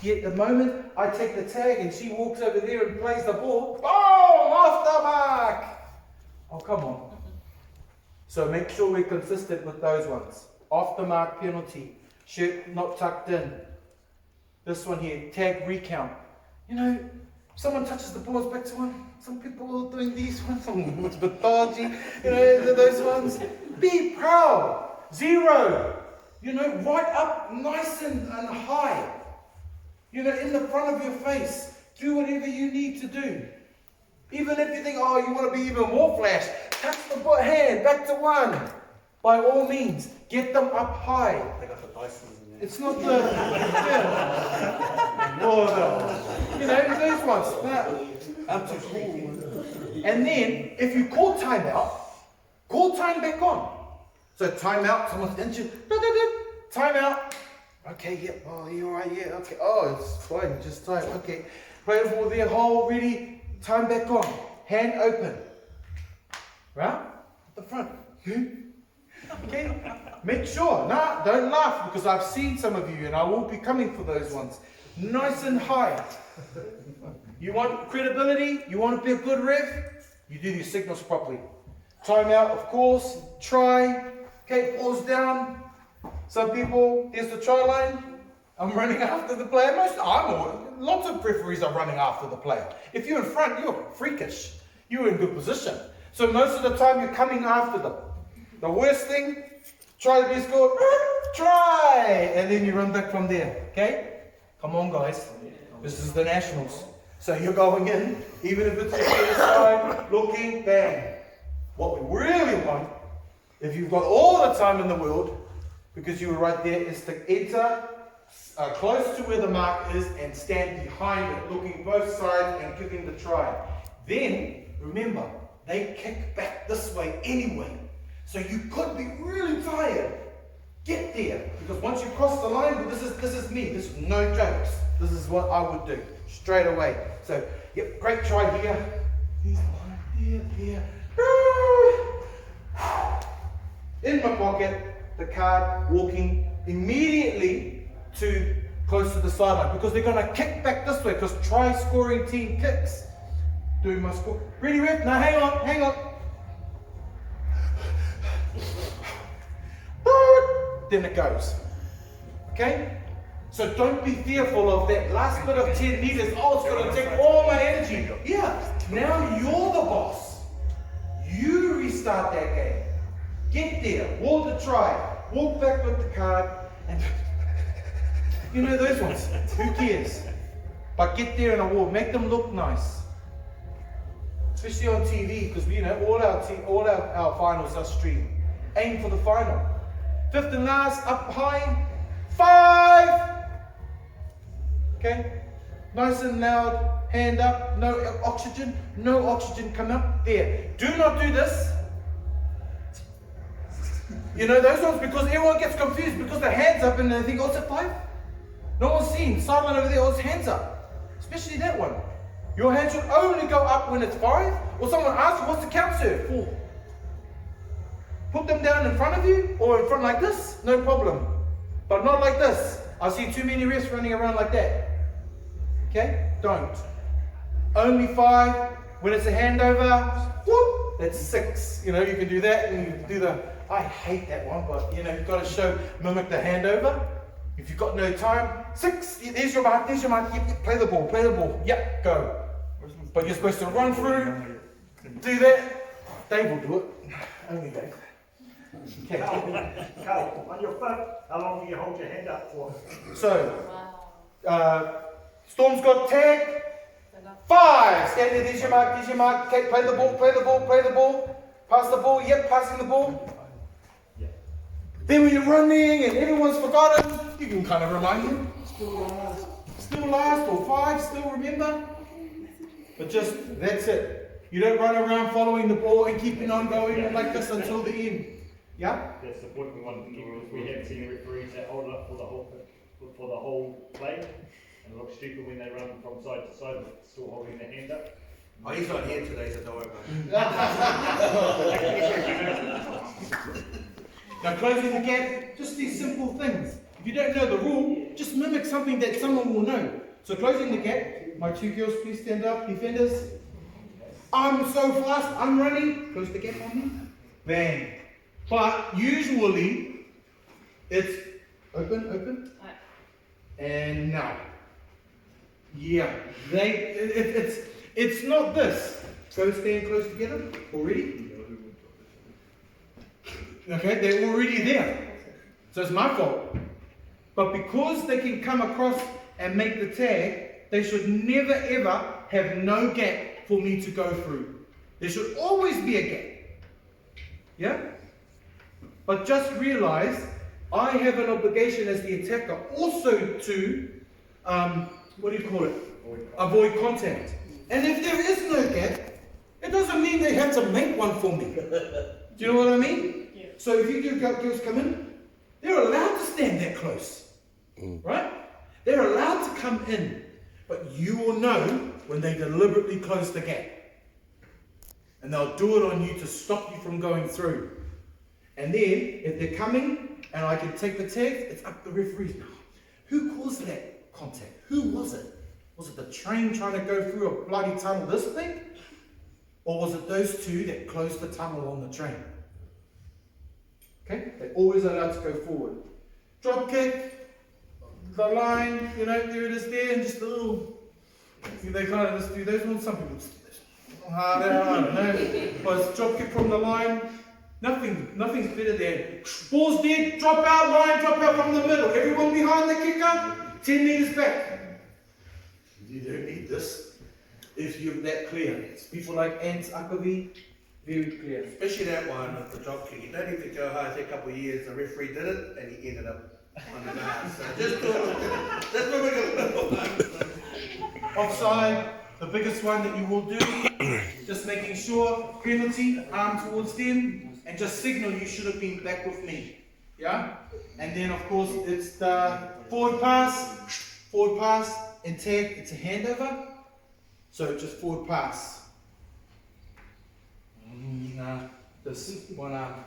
Yet the moment I take the tag and she walks over there and plays the ball, boom, off the mark. Oh, come on. So make sure we're consistent with those ones. Off the mark penalty. Shirt not tucked in. This one here, tag recount. Someone touches the ball, it's back to one. Some people are doing these ones. It's a bit dodgy. Those ones. Be proud. 0. Right up nice and high. In the front of your face. Do whatever you need to do. Even if you think, oh, you want to be even more flash, touch the hand, back to 1. By all means, get them up high. They got the Dysons in there. It's not the, those ones. Up to 4. And then, if you call timeout, call time back on. So timeout, someone's injured, timeout. Okay, yeah, oh, you alright, yeah, okay, oh, it's fine, just time, okay. Play the ball there, hole ready, time back on, hand open. Right? At the front. Okay? Make sure, don't laugh, because I've seen some of you and I will be coming for those ones. Nice and high. You want credibility, you want to be a good ref, you do your signals properly. Time out, of course, try, okay, pause down. Some people, here's the try line, I'm running after the player. Lots of referees are running after the player. If you're in front, you're freakish. You're in good position. So most of the time you're coming after them. The worst thing, try to be scored, try, and then you run back from there, okay? Come on guys, this is the Nationals. So you're going in, even if it's the other side, looking, bang. What we really want, if you've got all the time in the world, because you were right there, is to enter close to where the mark is and stand behind it, looking both sides and giving the try. Then, remember, they kick back this way anyway. So you could be really tired. Get there, because once you cross the line, this is me. This is no jokes. This is what I would do straight away. So, yep, great try here. Here's the line, here. In my pocket, the card, walking immediately to close to the sideline, because they're going to kick back this way, because try scoring team kicks. Doing my score. Ready, ref? Now hang on. Then it goes. Okay? So don't be fearful of that last bit of 10 meters. Oh, it's going to take all my energy. Yeah, now you're the boss. You restart that game. Get there, walk the try, walk back with the card, and you know those ones. Who cares? But get there and a walk. Make them look nice. Especially on TV, because you know all our finals are streamed. Aim for the final. Fifth and last, up high, 5. Okay, nice and loud, hand up, no oxygen, come up, there. Do not do this. You know those ones, because everyone gets confused, because the hands up and they think, oh, it's a 5? No one's seen, sideline over there, oh, it's hands up. Especially that one. Your hand should only go up when it's 5, or someone asks you, what's the count, sir? 4. Put them down in front of you, or in front like this, no problem. But not like this. I see too many refs running around like that. Okay? Don't. Only 5. When it's a handover, whoop, that's 6. You know, you can do that, and you can do the, I hate that one, but you know, you've got to mimic the handover. If you've got no time, 6, there's your mark, yep, play the ball, yep, go. But you're supposed to run through, do that. Dave will do it. Only Dave. Okay. Carl, on your foot, how long do you hold your hand up for? So, Storm's got tag. 5. Stand there, there's your mark. Okay, play the ball. Pass the ball, yep, passing the ball. Yeah. Then when you're running and everyone's forgotten, you can kind of remind them. Still last, or 5, still remember. But just, that's it. You don't run around following the ball and keeping on going like this until the end. Yeah? That's the point we want to keep, because we have seen referees that hold it up for the whole play, and it looks stupid when they run from side to side, but still holding their hand up. Oh, he's not here today, so don't worry about it. Now closing the gap, just these simple things. If you don't know the rule, just mimic something that someone will know. So closing the gap, my 2 girls please stand up, defenders. I'm so fast, I'm running, close the gap on me, bang. But usually, it's open, and now. Yeah, it's not this. Go stand close together, already. Okay, they're already there. So it's my fault. But because they can come across and make the tag, they should never ever have no gap for me to go through. There should always be a gap. Yeah? But just realize, I have an obligation as the attacker also to, avoid contact. And if there is no gap, it doesn't mean they have to make one for me. Do you know what I mean? Yeah. So if you girls come in, they're allowed to stand that close. Right? They're allowed to come in. But you will know when they deliberately close the gap. And they'll do it on you to stop you from going through. And then, if they're coming, and I can take the tag, it's up to the referees. Who caused that contact? Who was it? Was it the train trying to go through a bloody tunnel this big? Or was it those two that closed the tunnel on the train? Okay? They're always allowed to go forward. Drop kick, the line, you know, there it is there, and just a little, they kind of just do those ones. Some people just do this. I don't know. But it's drop kick from the line. Nothing's better than ball's dead, drop out from the middle. Everyone behind the kicker, 10 meters back. You don't need this if you're that clear. It's people like Nztfi, very clear. Especially that one with the drop kick. You don't need to go high. A couple of years, the referee did it, and he ended up on the ground. So just that's what we're going to do. Offside, the biggest one that you will do, just making sure, penalty, arm towards them, and just signal you should have been back with me. Yeah? And then of course it's the forward pass, and tag, it's a handover. So just forward pass. This one arm.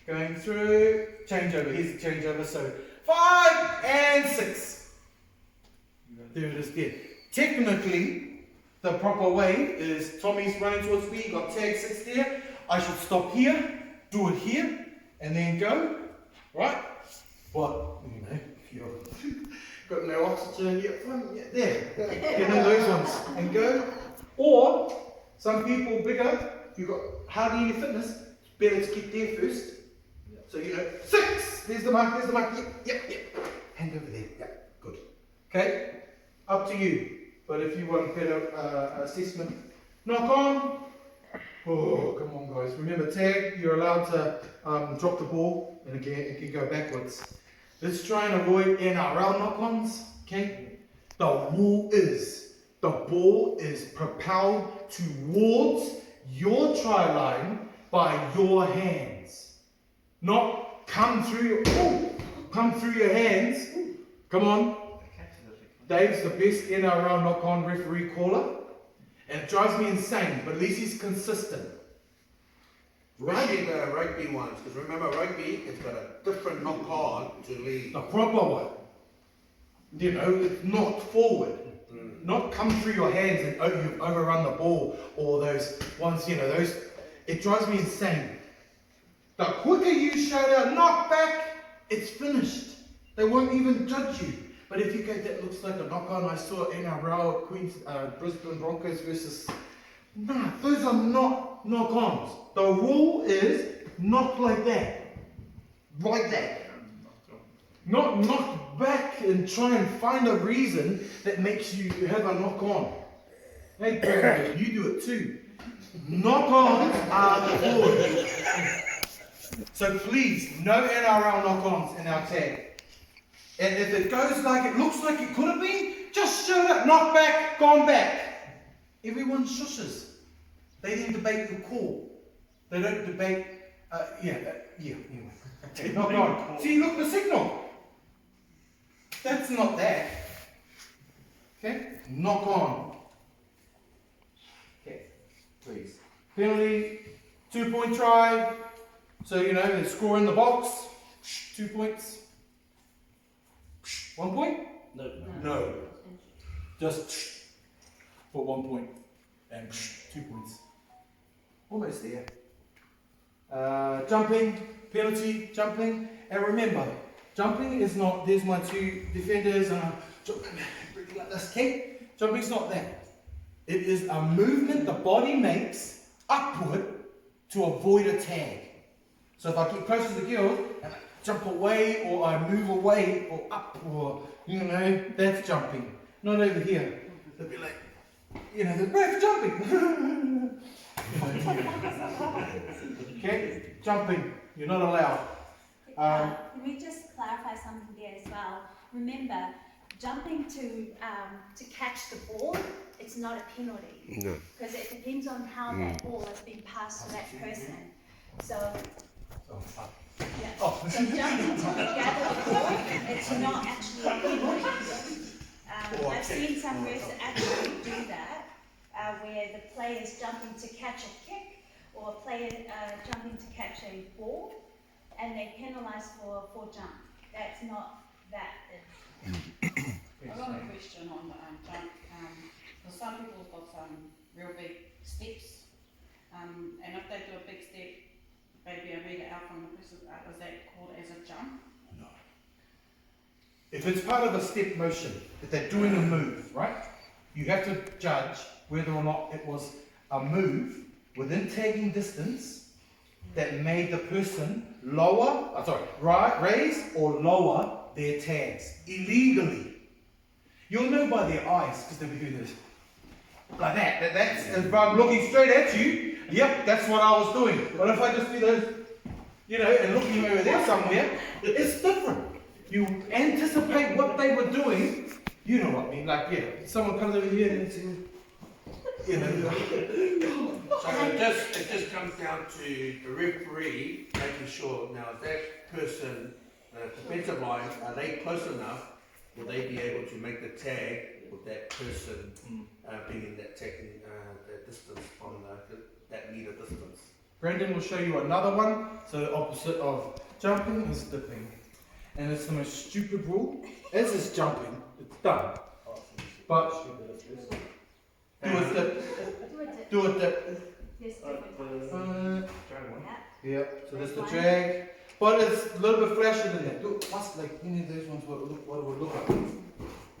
Going through, changeover, here's the changeover, so 5 and 6. There it is there. Technically, the proper way is Tommy's running towards me, got tag 6 there. I should stop here, do it here, and then go, right? Well, you know, if you've got no oxygen, there, get in those ones and go. Or, some people bigger, you've got hardly any fitness, it's better to get there first. So, you know, 6, there's the mark, yep. Hand over there, yep, good. Okay, up to you. But if you want better assessment, knock on. Oh, come on guys, remember tag, you're allowed to drop the ball, and again, it can go backwards. Let's try and avoid NRL knock-ons, okay? The rule is, the ball is propelled towards your try line by your hands. Not come through your hands. Come on. Dave's the best NRL knock-on referee caller. And it drives me insane, but at least he's consistent. Especially the rugby ones, because remember rugby, it's got a different knock-on to lead. The proper one. You know, it's not forward. Not come through your hands and you've overrun the ball, or those ones, you know, those, it drives me insane. The quicker you shout out knock back, it's finished. They won't even judge you. But if you go, that looks like a knock-on, I saw NRL, Brisbane Broncos versus, nah, those are not knock-ons. The rule is knock like that. Like that. Not knock back and try and find a reason that makes you have a knock-on. Hey, Brandon, you do it too. Knock-ons are the forward. So please, no NRL knock-ons in our tag. And if it goes like it looks like it could have been, just shout out, knock back, gone back. Everyone shushes. They then debate the call. They don't debate, anyway. Knock on. See, look, the signal. That's not that. Okay, knock on. Okay, please. Penalty, 2-point try. So, you know, they score in the box. 2 points. 1 point? No. No. Just for 1 point and 2 points. Almost there. Jumping, penalty, jumping. And remember, jumping is not, there's my 2 defenders and I'm jumping like this. Okay? Jumping's not that. It is a movement the body makes upward to avoid a tag. So if I get close to the girl and I jump away, or I move away, or up, or, you know, that's jumping. Not over here. They'll be like, you know, the breath jumping. Okay, jumping, you're not allowed. Can we just clarify something there as well? Remember, jumping to catch the ball, it's not a penalty. No. Because it depends on how that ball has been passed to that person. So, yeah. So jumping to gather the ball, it's not actually a penalty. I've seen some refs actually do that, where the player is jumping to catch a kick, or a player jumping to catch a ball, and they penalise for jump. That's not that. I've got a question on jump. Because some people have got some real big steps, and if they do a big step, maybe a metre out from the person, is that called as a jump? No. If it's part of a step motion, if they're doing a move, right? You have to judge whether or not it was a move within tagging distance that made the person raise or lower their tags illegally. You'll know by their eyes, because they'll be doing this. Like that. That's if I'm looking straight at you, yep, that's what I was doing. But if I just do those, you know, and looking over there somewhere, it's different. You anticipate what they were doing, you know what I mean, like, yeah, someone comes over here and says, You know. So it just comes down to the referee making sure now is that person, the defensive line, are they close enough? Will they be able to make the tag with that person being in that tagging that distance from that meter distance? Brendan will show you another one. So the opposite of jumping is dipping. And it's the most stupid rule. As is jumping, it's done. But do a dip. Do a dip. Yeah, so there's the drag. But it's a little bit flashier than that. Look, what's like any of those ones, what it would look like.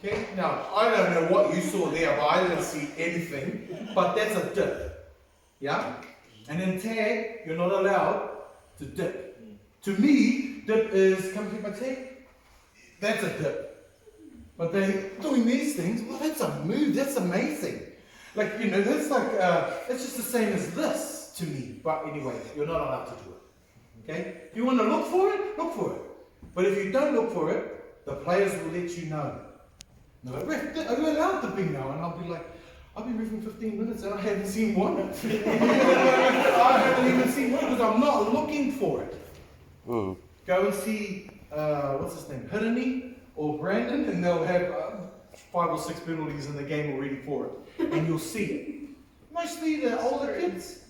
Okay, now I don't know what you saw there, but I didn't see anything. But that's a dip. Yeah? And in tag, you're not allowed to dip. To me, dip is, come take my tag, that's a dip. But they're doing these things, well, that's a move, that's amazing. Like, you know, that's like, it's just the same as this to me. But anyway, you're not allowed to do it. Okay? If you want to look for it, look for it. But if you don't look for it, the players will let you know. No, are you allowed dipping now? And I'll be like, I've been riffing 15 minutes and I haven't seen one. I haven't even seen one because I'm not looking for it. Go and see, what's his name, Hirini or Brandon, and they'll have 5 or 6 penalties in the game already for it. And you'll see it. Mostly the older kids,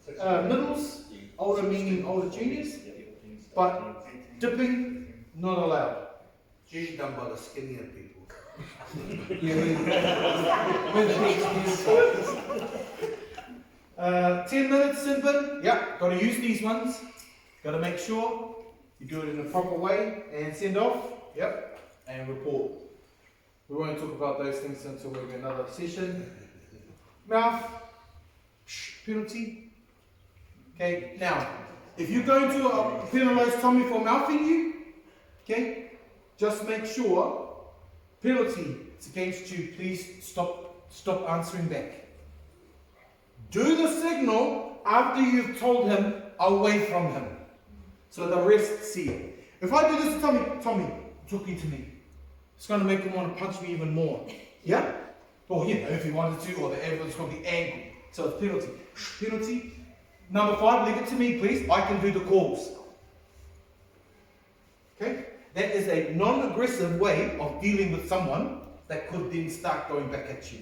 middles, older meaning older juniors, but dipping, not allowed. It's usually done by the skinnier people. Yeah, with the big 10 minutes, Sinbin. Yeah, got to use these ones. Got to make sure you do it in a proper way and send off. Yep, and report. We won't talk about those things until we have another session. Mouth, penalty. Okay, now, if you're going to penalise Tommy for mouthing you, okay, just make sure, penalty, it's against you, please stop answering back. Do the signal after you've told him away from him, so the rest see it. If I do this to Tommy, talking to me, it's going to make him want to punch me even more. Yeah? Or, you know, if he wanted to, or the evidence will be angry. So it's penalty. Penalty. Number 5, leave it to me, please. I can do the calls. Okay? That is a non-aggressive way of dealing with someone that could then start going back at you.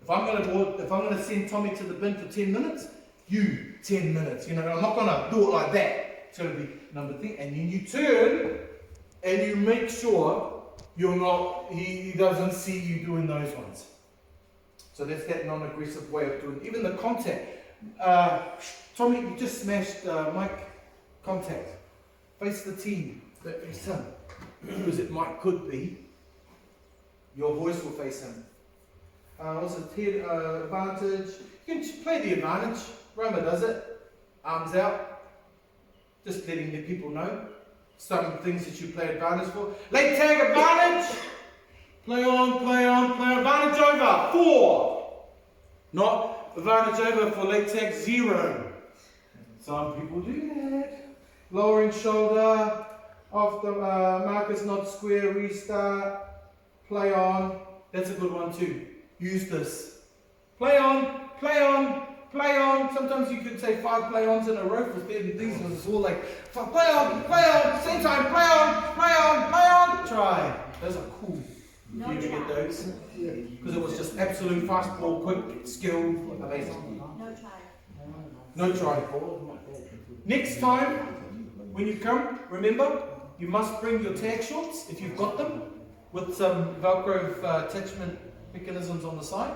If I'm going to send Tommy to the bin for 10 minutes, you 10 minutes. You know, I'm not going to do it like that. It's going to be number 3, and then you turn and you make sure you're not. He doesn't see you doing those ones. So that's that non-aggressive way of doing it. Even the contact. Tommy, you just smashed Mike. Contact. Face the team. Face him. Because it could be. Your voice will face him. What's the advantage? You can just play the advantage. Roma does it. Arms out. Just letting the people know. Some things that you play advantage for. Late tag advantage. Play on, play on, play on. Advantage over. 4. Not advantage over for late tag 0. Some people do that. Lowering shoulder. Off the markers not square. Restart. Play on. That's a good one too. Use this. Play on, play on, play on. Sometimes you could say 5 play-ons in a row for 30 things. It's all like, play on, same time, play on, play on, play on. Try. Those are cool. No you get those? Because it was just absolute fastball, quick, skill, amazing. No try. No try. Next time, when you come, remember, you must bring your tag shorts, if you've got them, with some Velcro attachment mechanisms on the side.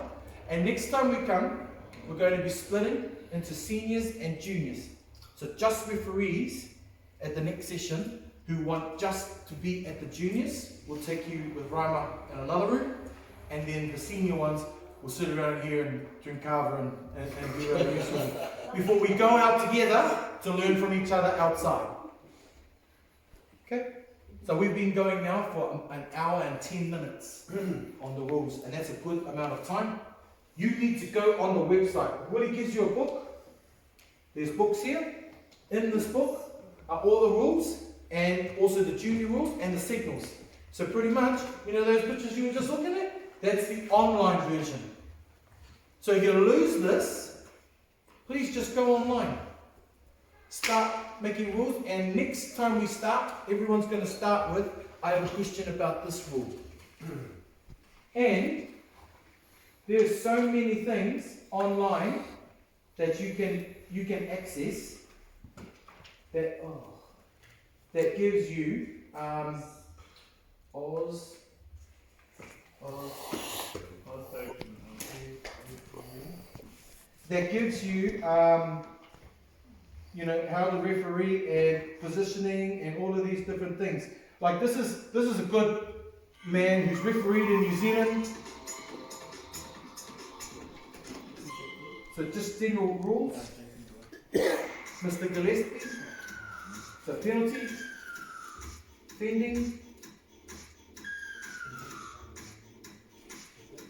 And next time we come, we're going to be splitting into seniors and juniors. So just referees at the next session who want just to be at the juniors will take you with Rama in another room, and then the senior ones will sit around here and drink kava and be really useful before we go out together to learn from each other outside. Okay? So we've been going now for an hour and 10 minutes on the rules, and that's a good amount of time. You need to go on the website. Willie gives you a book. There's books here. In this book are all the rules, and also the junior rules and the signals. So pretty much, you know those pictures you were just looking at? That's the online version. So if you lose this, please just go online. Start making rules, and next time we start, everyone's going to start with, I have a question about this rule. And there's so many things online that you can access that that gives you that gives you you know, how the referee and positioning and all of these different things. Like this is a good man who's refereed in New Zealand. So just general rules. Mr. Gillespie. So penalty, defending.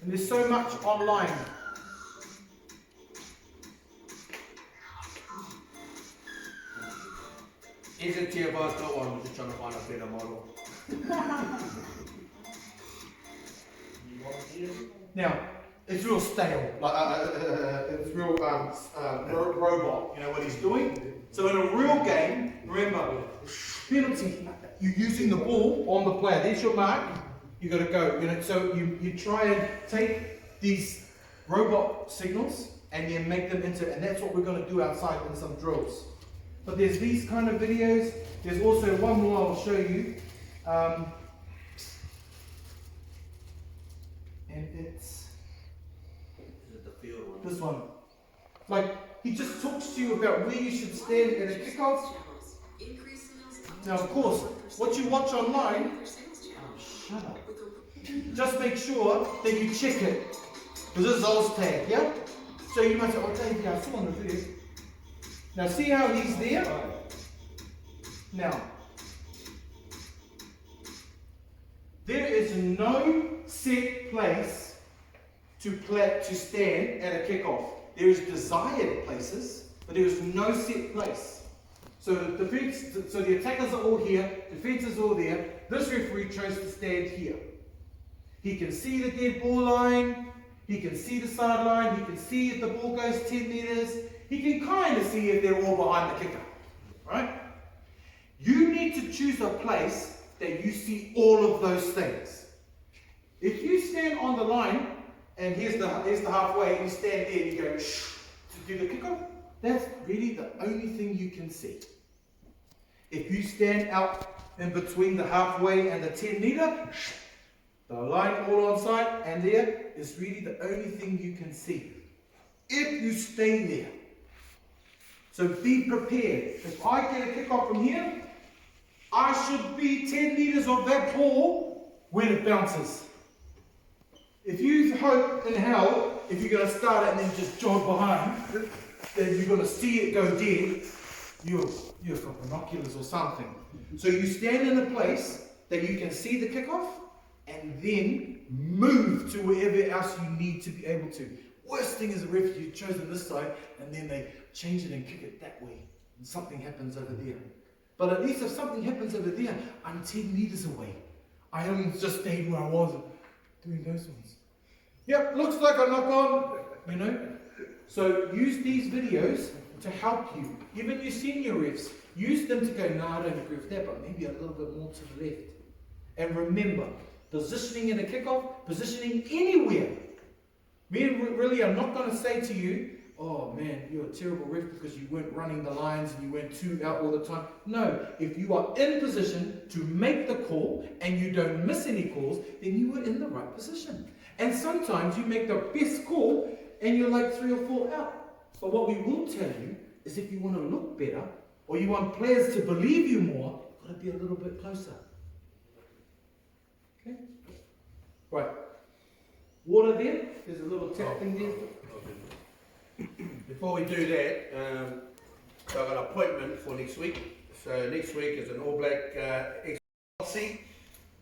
And there's so much online. Nztfi's got one, we're just trying to find a better model. Now, it's real stale, like it's real robot, you know what he's doing. So in a real game, remember, penalty, you're using the ball on the player. There's your mark, you got to go. You know, so you try and take these robot signals and then make them into, and that's what we're going to do outside in some drills. But there's these kind of videos. There's also one more I'll show you. And it's this one. Like, he just talks to you about where you should stand at a kickoff. Now, of course, what you watch online, shut up. Just make sure that you check it. Because this is Oz tag, yeah? So you might say, oh, Dave, yeah, I saw on the video. Now, see how he's there? Now, there is no set place to stand at a kickoff. There is desired places, but there is no set place. So the attackers are all here, defense is all there. This referee chose to stand here. He can see the dead ball line, he can see the sideline, he can see if the ball goes 10 meters, he can kind of see if they're all behind the kicker, right? You need to choose a place that you see all of those things. If you stand on the line, and here's the halfway, you stand there and you go shh to do the kickoff, that's really the only thing you can see. If you stand out in between the halfway and the 10 meter, the line all on side and there is really the only thing you can see. If you stay there. So be prepared. If I get a kickoff from here, I should be 10 meters of that ball when it bounces. If you hope in hell, if you're going to start it and then just jog behind, then you're going to see it go dead, you've got binoculars or something. So you stand in a place that you can see the kickoff and then move to wherever else you need to be able to. Worst thing is a ref, you've chosen this side and then they change it and kick it that way and something happens over there. But at least if something happens over there, I'm 10 meters away. I haven't just stayed where I was doing those ones. Yep, looks like a knock on, you know. So use these videos to help you. Even your senior refs, use them to go, no, I don't agree with that, but maybe a little bit more to the left. And remember, positioning in a kickoff, positioning anywhere. Me really, I'm not going to say to you, oh man, you're a terrible ref because you weren't running the lines and you went too out all the time. No, if you are in position to make the call and you don't miss any calls, then you were in the right position. And sometimes you make the best call and you're like 3 or 4 out. But what we will tell you is if you want to look better or you want players to believe you more, you've got to be a little bit closer. Okay? Right. Water there. There's a little tap thing there. Before we do that, so I've got an appointment for next week. So next week is an All Black XC.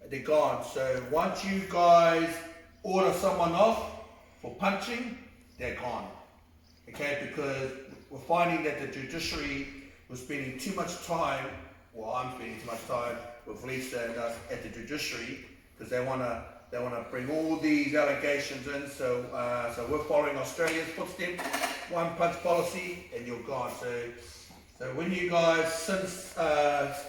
They're gone. So once you guys order someone off for punching, they're gone. Okay, because we're finding that the judiciary was spending too much time, well, I'm spending too much time with Lisa and us at the judiciary because they want to They want to bring all these allegations in, so we're following Australia's footstep, one punch policy, and you're gone. So when you guys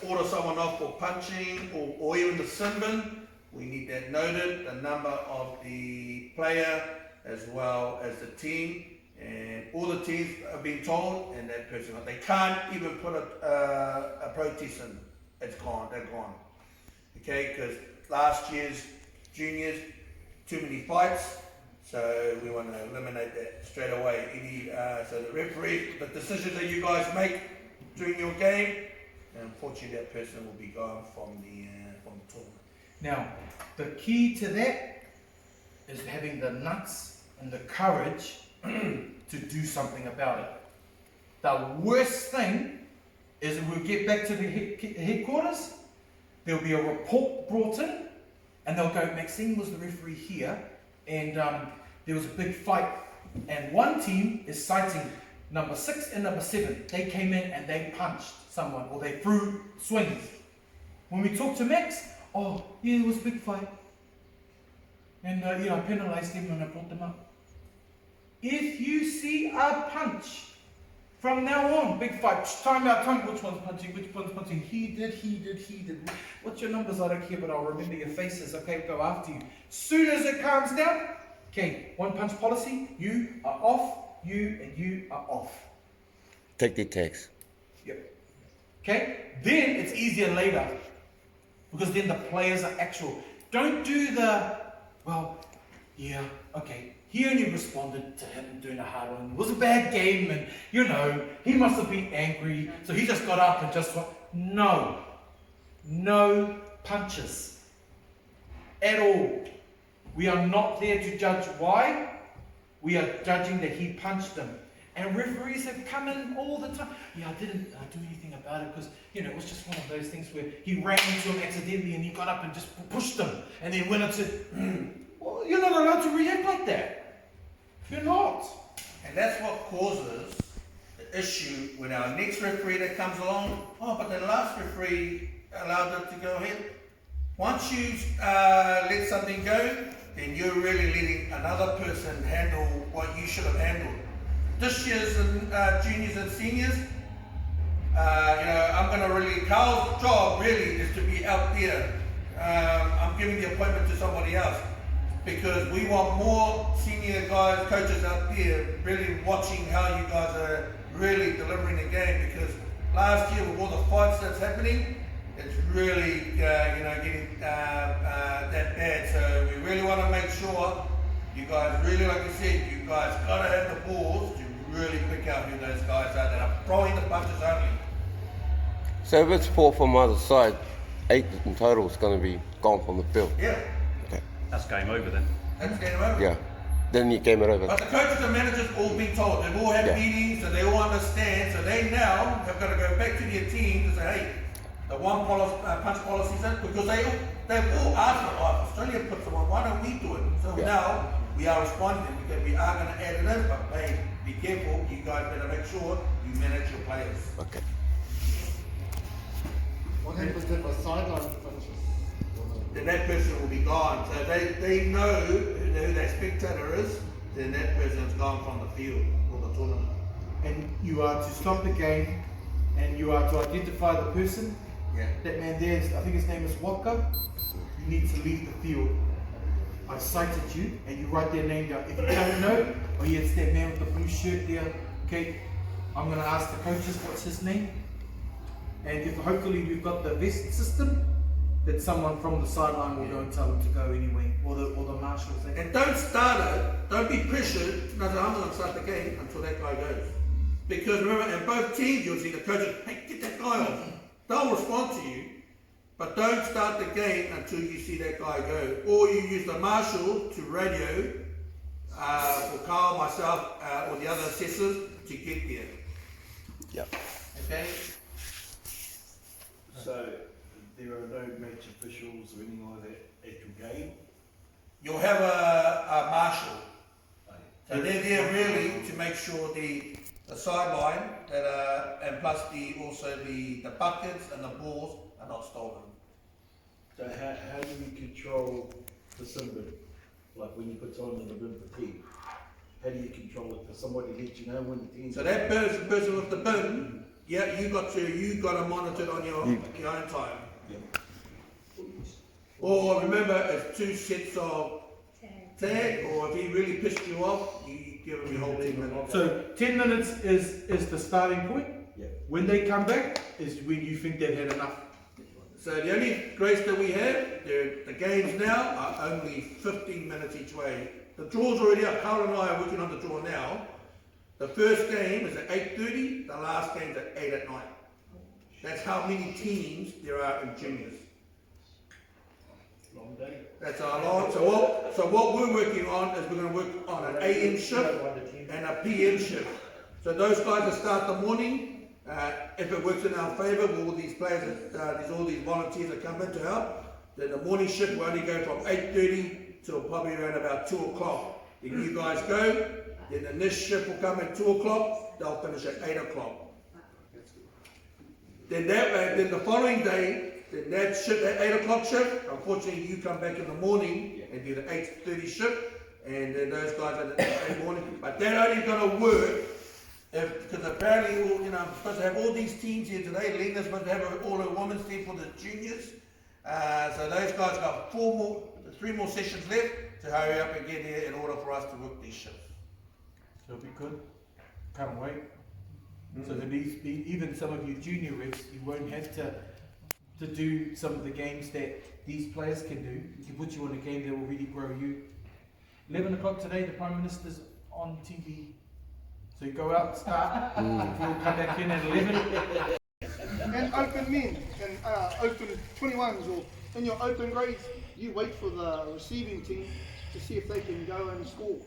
order someone off for punching or even the sin bin, we need that noted, the number of the player as well as the team, and all the teams are being told, and that person, they can't even put a protest in. It's gone, they're gone. Okay, because last year's juniors, too many fights, so we want to eliminate that straight away. So the referee, the decisions that you guys make during your game, unfortunately that person will be gone from the tournament. Now, the key to that is having the nuts and the courage to do something about it. The worst thing is if we get back to the headquarters, there'll be a report brought in, and they'll go, Maxine was the referee here, and there was a big fight, and one team is citing number 6 and number 7. They came in and they punched someone, or they threw swings. When we talked to Max, oh, yeah, it was a big fight. And I penalised them and I brought them up. If you see a punch, from now on, big fight, time out, which one's punching, he did. What's your numbers? I don't care, but I'll remember your faces, okay, go after you. Soon as it calms down, okay, one punch policy, you are off, you are off. Take the tax. Yep. Okay, then it's easier later, because then the players are actual. Don't do the, well, yeah, okay, he only responded to him doing a hard one. It was a bad game, and he must have been angry, so he just got up and just went. No punches at all. We are not there to judge why. We are judging that he punched him. And referees have come in all the time. Yeah, I didn't do anything about it because, it was just one of those things where he ran into him accidentally and he got up and just pushed him. And then went into, well, you're not allowed to react like that. You're not. And that's what causes the issue when our next referee that comes along, oh, but the last referee allowed it to go ahead. Once you let something go, then you're really letting another person handle what you should have handled. This year's juniors and seniors, I'm going to really, Carl's job really is to be out there. I'm giving the appointment to somebody else because we want more senior guys, coaches out there really watching how you guys are really delivering the game, because last year with all the fights that's happening, it's really getting that bad. So we really want to make sure you guys really, like I said, you guys got to have the balls to really pick out who those guys are that are throwing the punches only. So if it's 4 from either side, 8 in total is going to be gone from the field. Yeah. Okay. That's game over then. That's game over. Yeah. Then you game it over. But the coaches and managers all been told. They've all had meetings, so they all understand. So they now have got to go back to their team and say, hey, the one punch policy's in, because they've all asked for it. Australia puts them on, why don't we do it? So now we are responding because we are going to add it in, but hey, be careful, you guys better make sure you manage your players. Okay. What happens if a sideline punches? Then that person will be gone. So they know who that spectator is, then that person's gone from the field or the tournament. And you are to stop the game, and you are to identify the person. Yeah. That man there, I think his name is Waka. You need to leave the field. I cited you, and you write their name down. If you don't know, oh yeah, it's that man with the blue shirt there. Okay, I'm going to ask the coaches what's his name. And if hopefully we've got the vest system, that someone from the sideline will go and tell them to go anyway, or the marshals. And don't start it, don't be pressured, no, I'm going to start the game until that guy goes. Because remember, in both teams you'll see the coaches, hey, get that guy off. They'll respond to you, but don't start the game until you see that guy go. Or you use the marshal to radio for Carl, myself, or the other assessors to get there. Yep. Okay? So there are no match officials or anything like that at your game? You'll have a marshal. So they're there really to make sure the sideline and plus also the buckets and the balls are not stolen. So how do we control the sim bin? Like when you put time in the bin for 10, how do you control it? Does somebody let you know when the 10's So that person with the bin, yeah, you got to monitor it on your own time. Or remember, it's 2 sets of tag, or if he really pissed you off, you give him your whole 10 minutes. So 10 minutes is the starting point. Yeah. When they come back is when you think they've had enough. So the only grace that we have, the games now are only 15 minutes each way. The draw's already up. Carl and I are working on the draw now. The first game is at 8:30, the last game's at 8 at night. That's how many teams there are in juniors. Long day. That's our long. So what we're working on is we're going to work on an AM shift and a PM shift. So those guys that start the morning, if it works in our favour, with all these players, all these volunteers that come in to help, then the morning shift will only go from 8:30 till probably around about 2 o'clock. Then you guys go, then the next shift will come at 2 o'clock, they'll finish at 8 o'clock. Then the following day, then that 8 o'clock shift, unfortunately you come back in the morning and do the 8:30 shift, and then those guys are the 8 morning. But that only going to work because apparently, I'm supposed to have all these teams here today. Lena's supposed to have all her women's team for the juniors. So those guys got 3 more sessions left to hurry up and get here in order for us to work these shifts. So it'll be good. Can't wait. So there'll be even some of you junior refs, you won't have to do some of the games that these players can do. We can put you on a game that will really grow you. 11 o'clock today, the Prime Minister's on TV. So you go out, start, you'll come back in at 11. And open men, and open 21s, or in your open grades, you wait for the receiving team to see if they can go and score.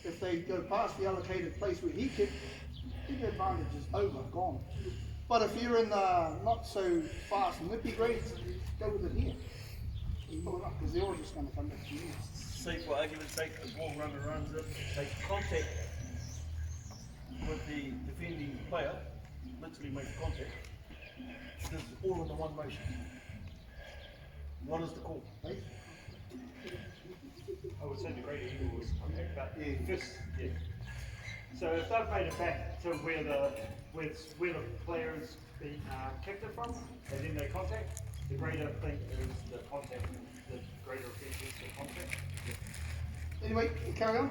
If they go past the allocated place where he kicked, the advantage is over, gone. But if you're in the not so fast and nippy grades, go with it here. Because they're all just going to come back to you. Say for argument's sake, the ball runner runs in, takes contact with the defending player, literally makes contact. This is all in the one motion. What is the call? I would say the great eagle was contact, but first, yeah. So if they've made it back to where the player has been kicked it from, and then they contact, the greater thing is the contact, the greater offence is the contact. Anyway, we'll carry on.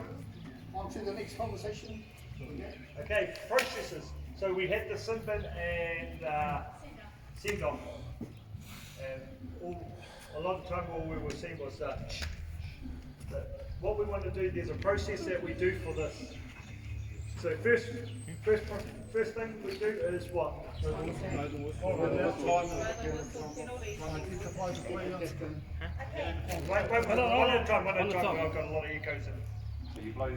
On to the next conversation. Okay, processes. So we had the sin bin and send off. And a lot of the time what we were seeing was what we want to do, there's a process that we do for this. So first thing we do is what? One at a time, I've got a lot of echoes in. So you blow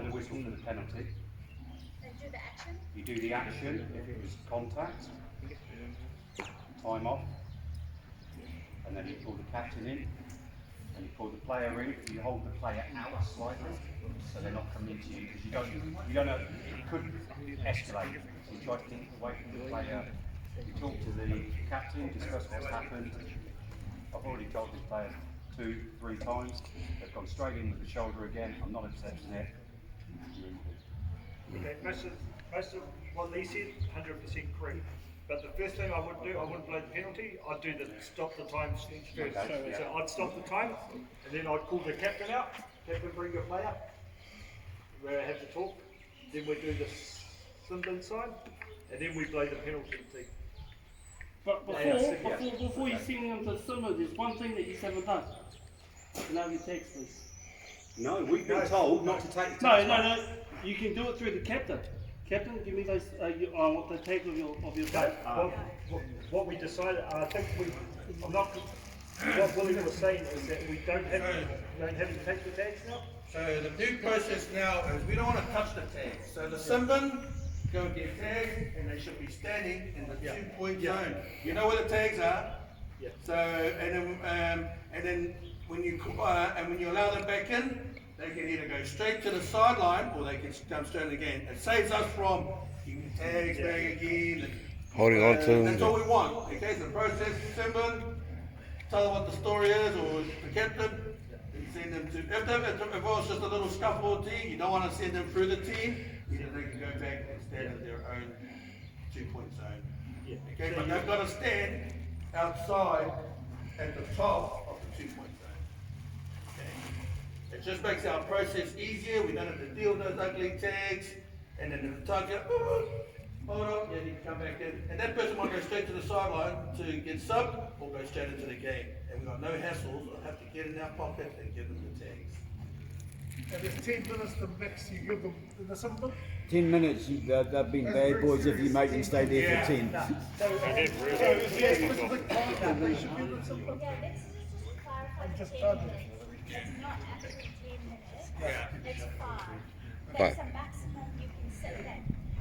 the whistle for the penalty. And do the action? You do the action if it was contact. Time off. And then you pull the captain in. And you pull the player in. You hold the player out slightly, so they're not coming into you, because you don't know, it could escalate. So you try to keep away from the player. You talk to the captain, discuss what's happened. I've already told this player 2-3 times. They've gone straight in with the shoulder again. I'm not accepting it. Okay, most of what Lee said, 100% correct. But the first thing I would do, I wouldn't blow the penalty. I'd do the stop the time first. Okay, So I'd stop the time, and then I'd call the captain out. Captain, bring your player. Where I have to talk. Then we do the sin bin sign, and then we blow the penalty. But before you send them to Simmer, there's one thing that you haven't done. Can I have your text, please? No, we've been told not to take the No. You can do it through the captain. Captain, give me those what the tag of your player. What we decided, I think what Willie was saying is that we don't have to take the tags now. So the new process now is we don't want to touch the tags. So the sin bin, go get tags, and they should be standing in the 2-point zone. You know where the tags are. Yeah. So and then when you allow them back in, they can either go straight to the sideline or they can come straight in again. It saves us from giving tags back again. Holding on to them. That's all we want. Okay, so the process is sin bin, tell them what the story is, or the captain, and send them to, if it was just a little scuffle team, you don't want to send them through the team, then they can go back and stand in their own 2-point zone. Yeah. Okay, but they've got to stand outside at the top of the 2-point zone. Okay. It just makes our process easier. We don't have to deal with those ugly tags. And then if the tag goes, hold on, yeah, you can come back in. And that person might go straight to the sideline to get subbed or go straight into the game. And we've got no hassles. We'll have to get in our pocket and give them the tags. And there's 10 minutes to max you give them in the simple. 10 minutes, they've been bad boys if you make them stay there for 10. So is there a specific time that they should give them simple? Yeah, let's just clarify the Just 10 start minutes. It's not actually 10 minutes, Yeah. it's 5. Five. That's a maximum you can sit that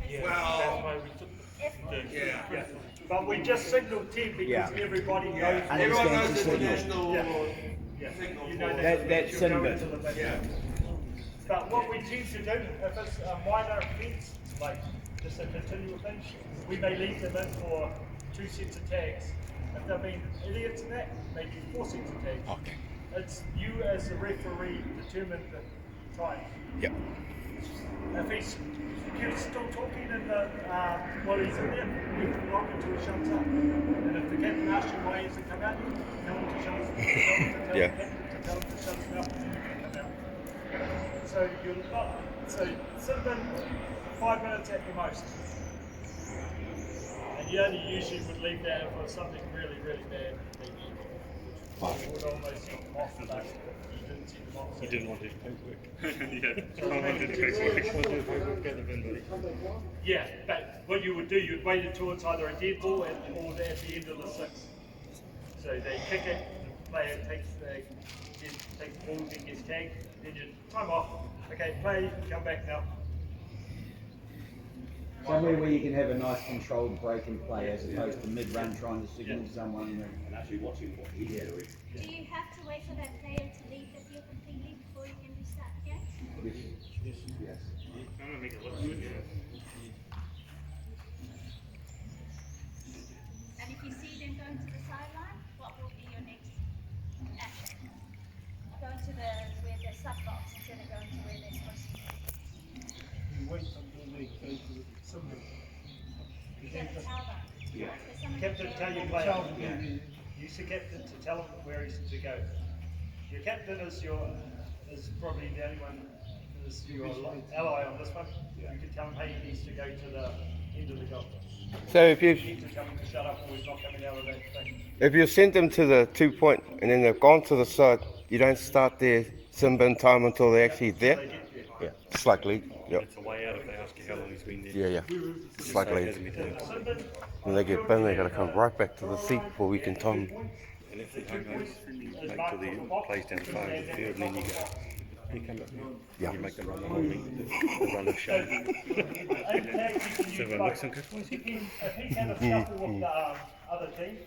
person. Well, Yeah. But we just signaled 10 because everybody knows. Everyone knows the the signal. international Yeah. signal. You know for- That's you're going sin to bin. the Yeah. But what we tend to do, if it's a minor offence, like just a continual thing, we may leave them in for 2 sets of tags. If they've been idiots in that, maybe 4 sets of tags. Okay. It's you as the referee determine the time. Yep. If he's still talking in the, while he's in there, you can lock until he shuts up. And if the captain asks you why he hasn't come out, tell him to shut his mouth. Yeah. Tell him to shut his mouth and he can come out. So you're not, so sit in 5 minutes at the most. And you only usually would leave that for something really, really bad. Which would almost send them off, but you didn't send them off. You didn't want to do paperwork. I wanted to paperwork. Yeah, but what you would do, you'd wait until it's either a dead ball or at the end of the 6. So they kick it, the player takes the ball, then gets tagged, then you time off. Okay, play, come back now. Somewhere where you can have a nice controlled break and play as opposed to mid-run trying to signal someone. And actually watching what he's doing. Do you have to wait for that player to leave the field completely before you can restart the game? Yes. I'm gonna make it look good. And if you see them going to the sideline, what will be your next action? Go to where the sub box instead of going to where they're supposed to be. You wait until they go to the simple. You gotta tell them. Yeah. There's someone Captain, there tell your that- player. Use the captain to tell him where he's to go. Your captain is probably the only one is your ally on this one. You can tell him, hey, he needs to go to the end of the goal. So if You you need to tell him to shut up or he's not coming out of that thing. if you send them to the 2-point and then they've gone to the side, you don't start their sin bin time until they're actually there. Yeah, it's like league. Yep. It's a way out if they ask you how long he's been there. Yeah, yeah. It's like league. Hasn't been there. When they get bin, they got to come right back to the seat before we can time. And if they don't go, make till the plays down the far end of the field, and then you go, you come back here. Yeah. You make the run the whole length, the run of show. So if I look some good If he's had a scuffle with the other team,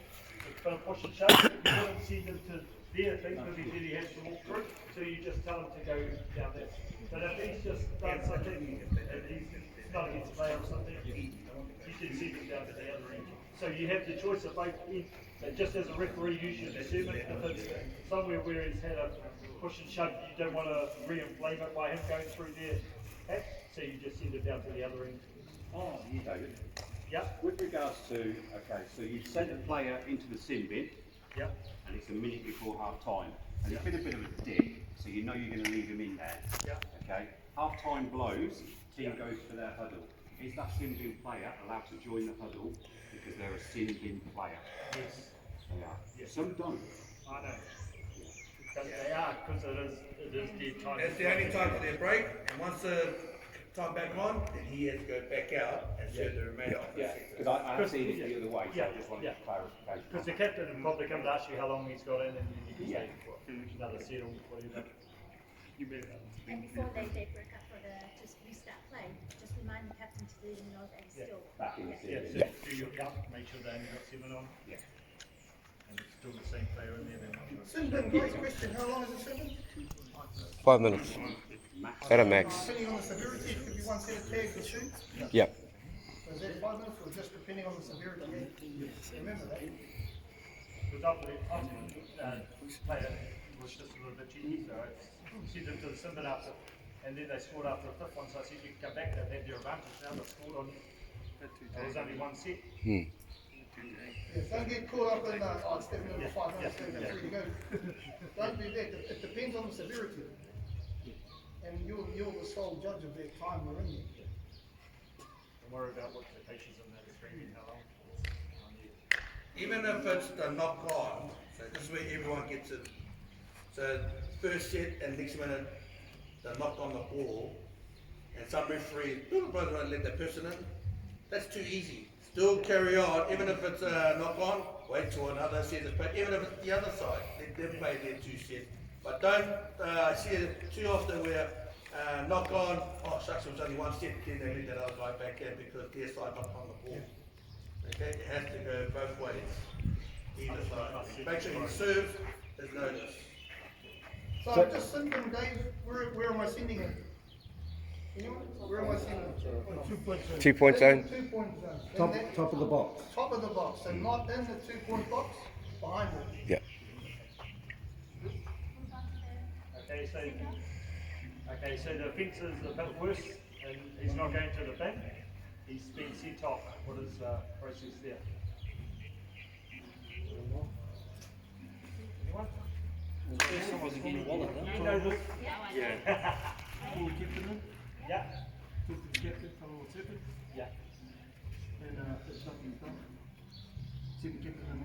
it's going to push and shove, you wouldn't send him to their team because he said he has to walk through, so you just tell him to go down there. But if he's just done something, if he's not against a player or something, you can send him down to the other end. So you have the choice of both ends, but just as a referee, you should determine if it's somewhere where he's had a push and shove, you don't want to re-inflame it by him going through there. Okay? So you just send it down to the other end. Oh, David. Yep. With regards to, okay, so you've sent a player into the sin bin. Yep. And it's a minute before half time. And it's been a bit of a dip, so you know you're going to leave him in there. Yep. Okay. Half time blows, team goes for their huddle. Is that sin bin player allowed to join the huddle because they're a sin bin player? Yes. They are. Yes. Some don't. I know. But they are, because it is their time. It's the only time for their break, and once the time back on, then he has to go back out and serve the remainder. Yeah, because I see it the other way, so I just wanted clarification. Because the captain will probably come to ask you how long he's got in, and you can say another set or whatever. You better. And before they break up for the just restart play, just remind the captain to let him know that he's still back in the season. Yeah, so do your count, make sure they only got 7 on. Yeah. And it's still the same player in there. Sin bin, great question. How long is it, sin bin? 5 minutes. At a max. Depending on the severity, it could be one set of tags or 2. Yeah. So is that 5 minutes or just depending on the severity? Remember that. because often player was just a little bit cheeky, so I sent them to the Simba after, and then they scored after the fifth one, so I said you can come back, they've had their advantage now, they've scored on, it was only one set. Yeah, don't get caught up in step number 5, step number 3 to go. Don't do that. It depends on the severity. And you're the sole judge of that time we're in there. Don't worry about what the patients in that extreme and how long. Even if it's the knock on, so this is where everyone gets it. So first set and next minute, they knock on the ball, and some referee won't let that person in. That's too easy. Still carry on, even if it's a knock on, wait till another set is played, even if it's the other side, let them play their 2 sets. But don't, I see it too often where knock on, oh shucks, it was only 1 set, then they let that other guy back in because their side knocked on the ball. Okay, it has to go both ways, either side. Make sure you serve, there's notice. So I'm just thinking, Dave, where am I sending it? Anyone? Where am I sending it? 2 point zone. 2 point zone. 2 point zone. Top of the box. Top of the box, so not in the 2 point box, behind it. Yeah. Okay, so the offence is a bit worse, and he's not going to the bin. He's been sent off. What is the process there? Anyone? Someone's getting a wallet, huh? You know this? Yeah. Call the captain in? Yeah. Talk to the captain, tell him what's happened. Yeah. And if nothing's done, send the captain in.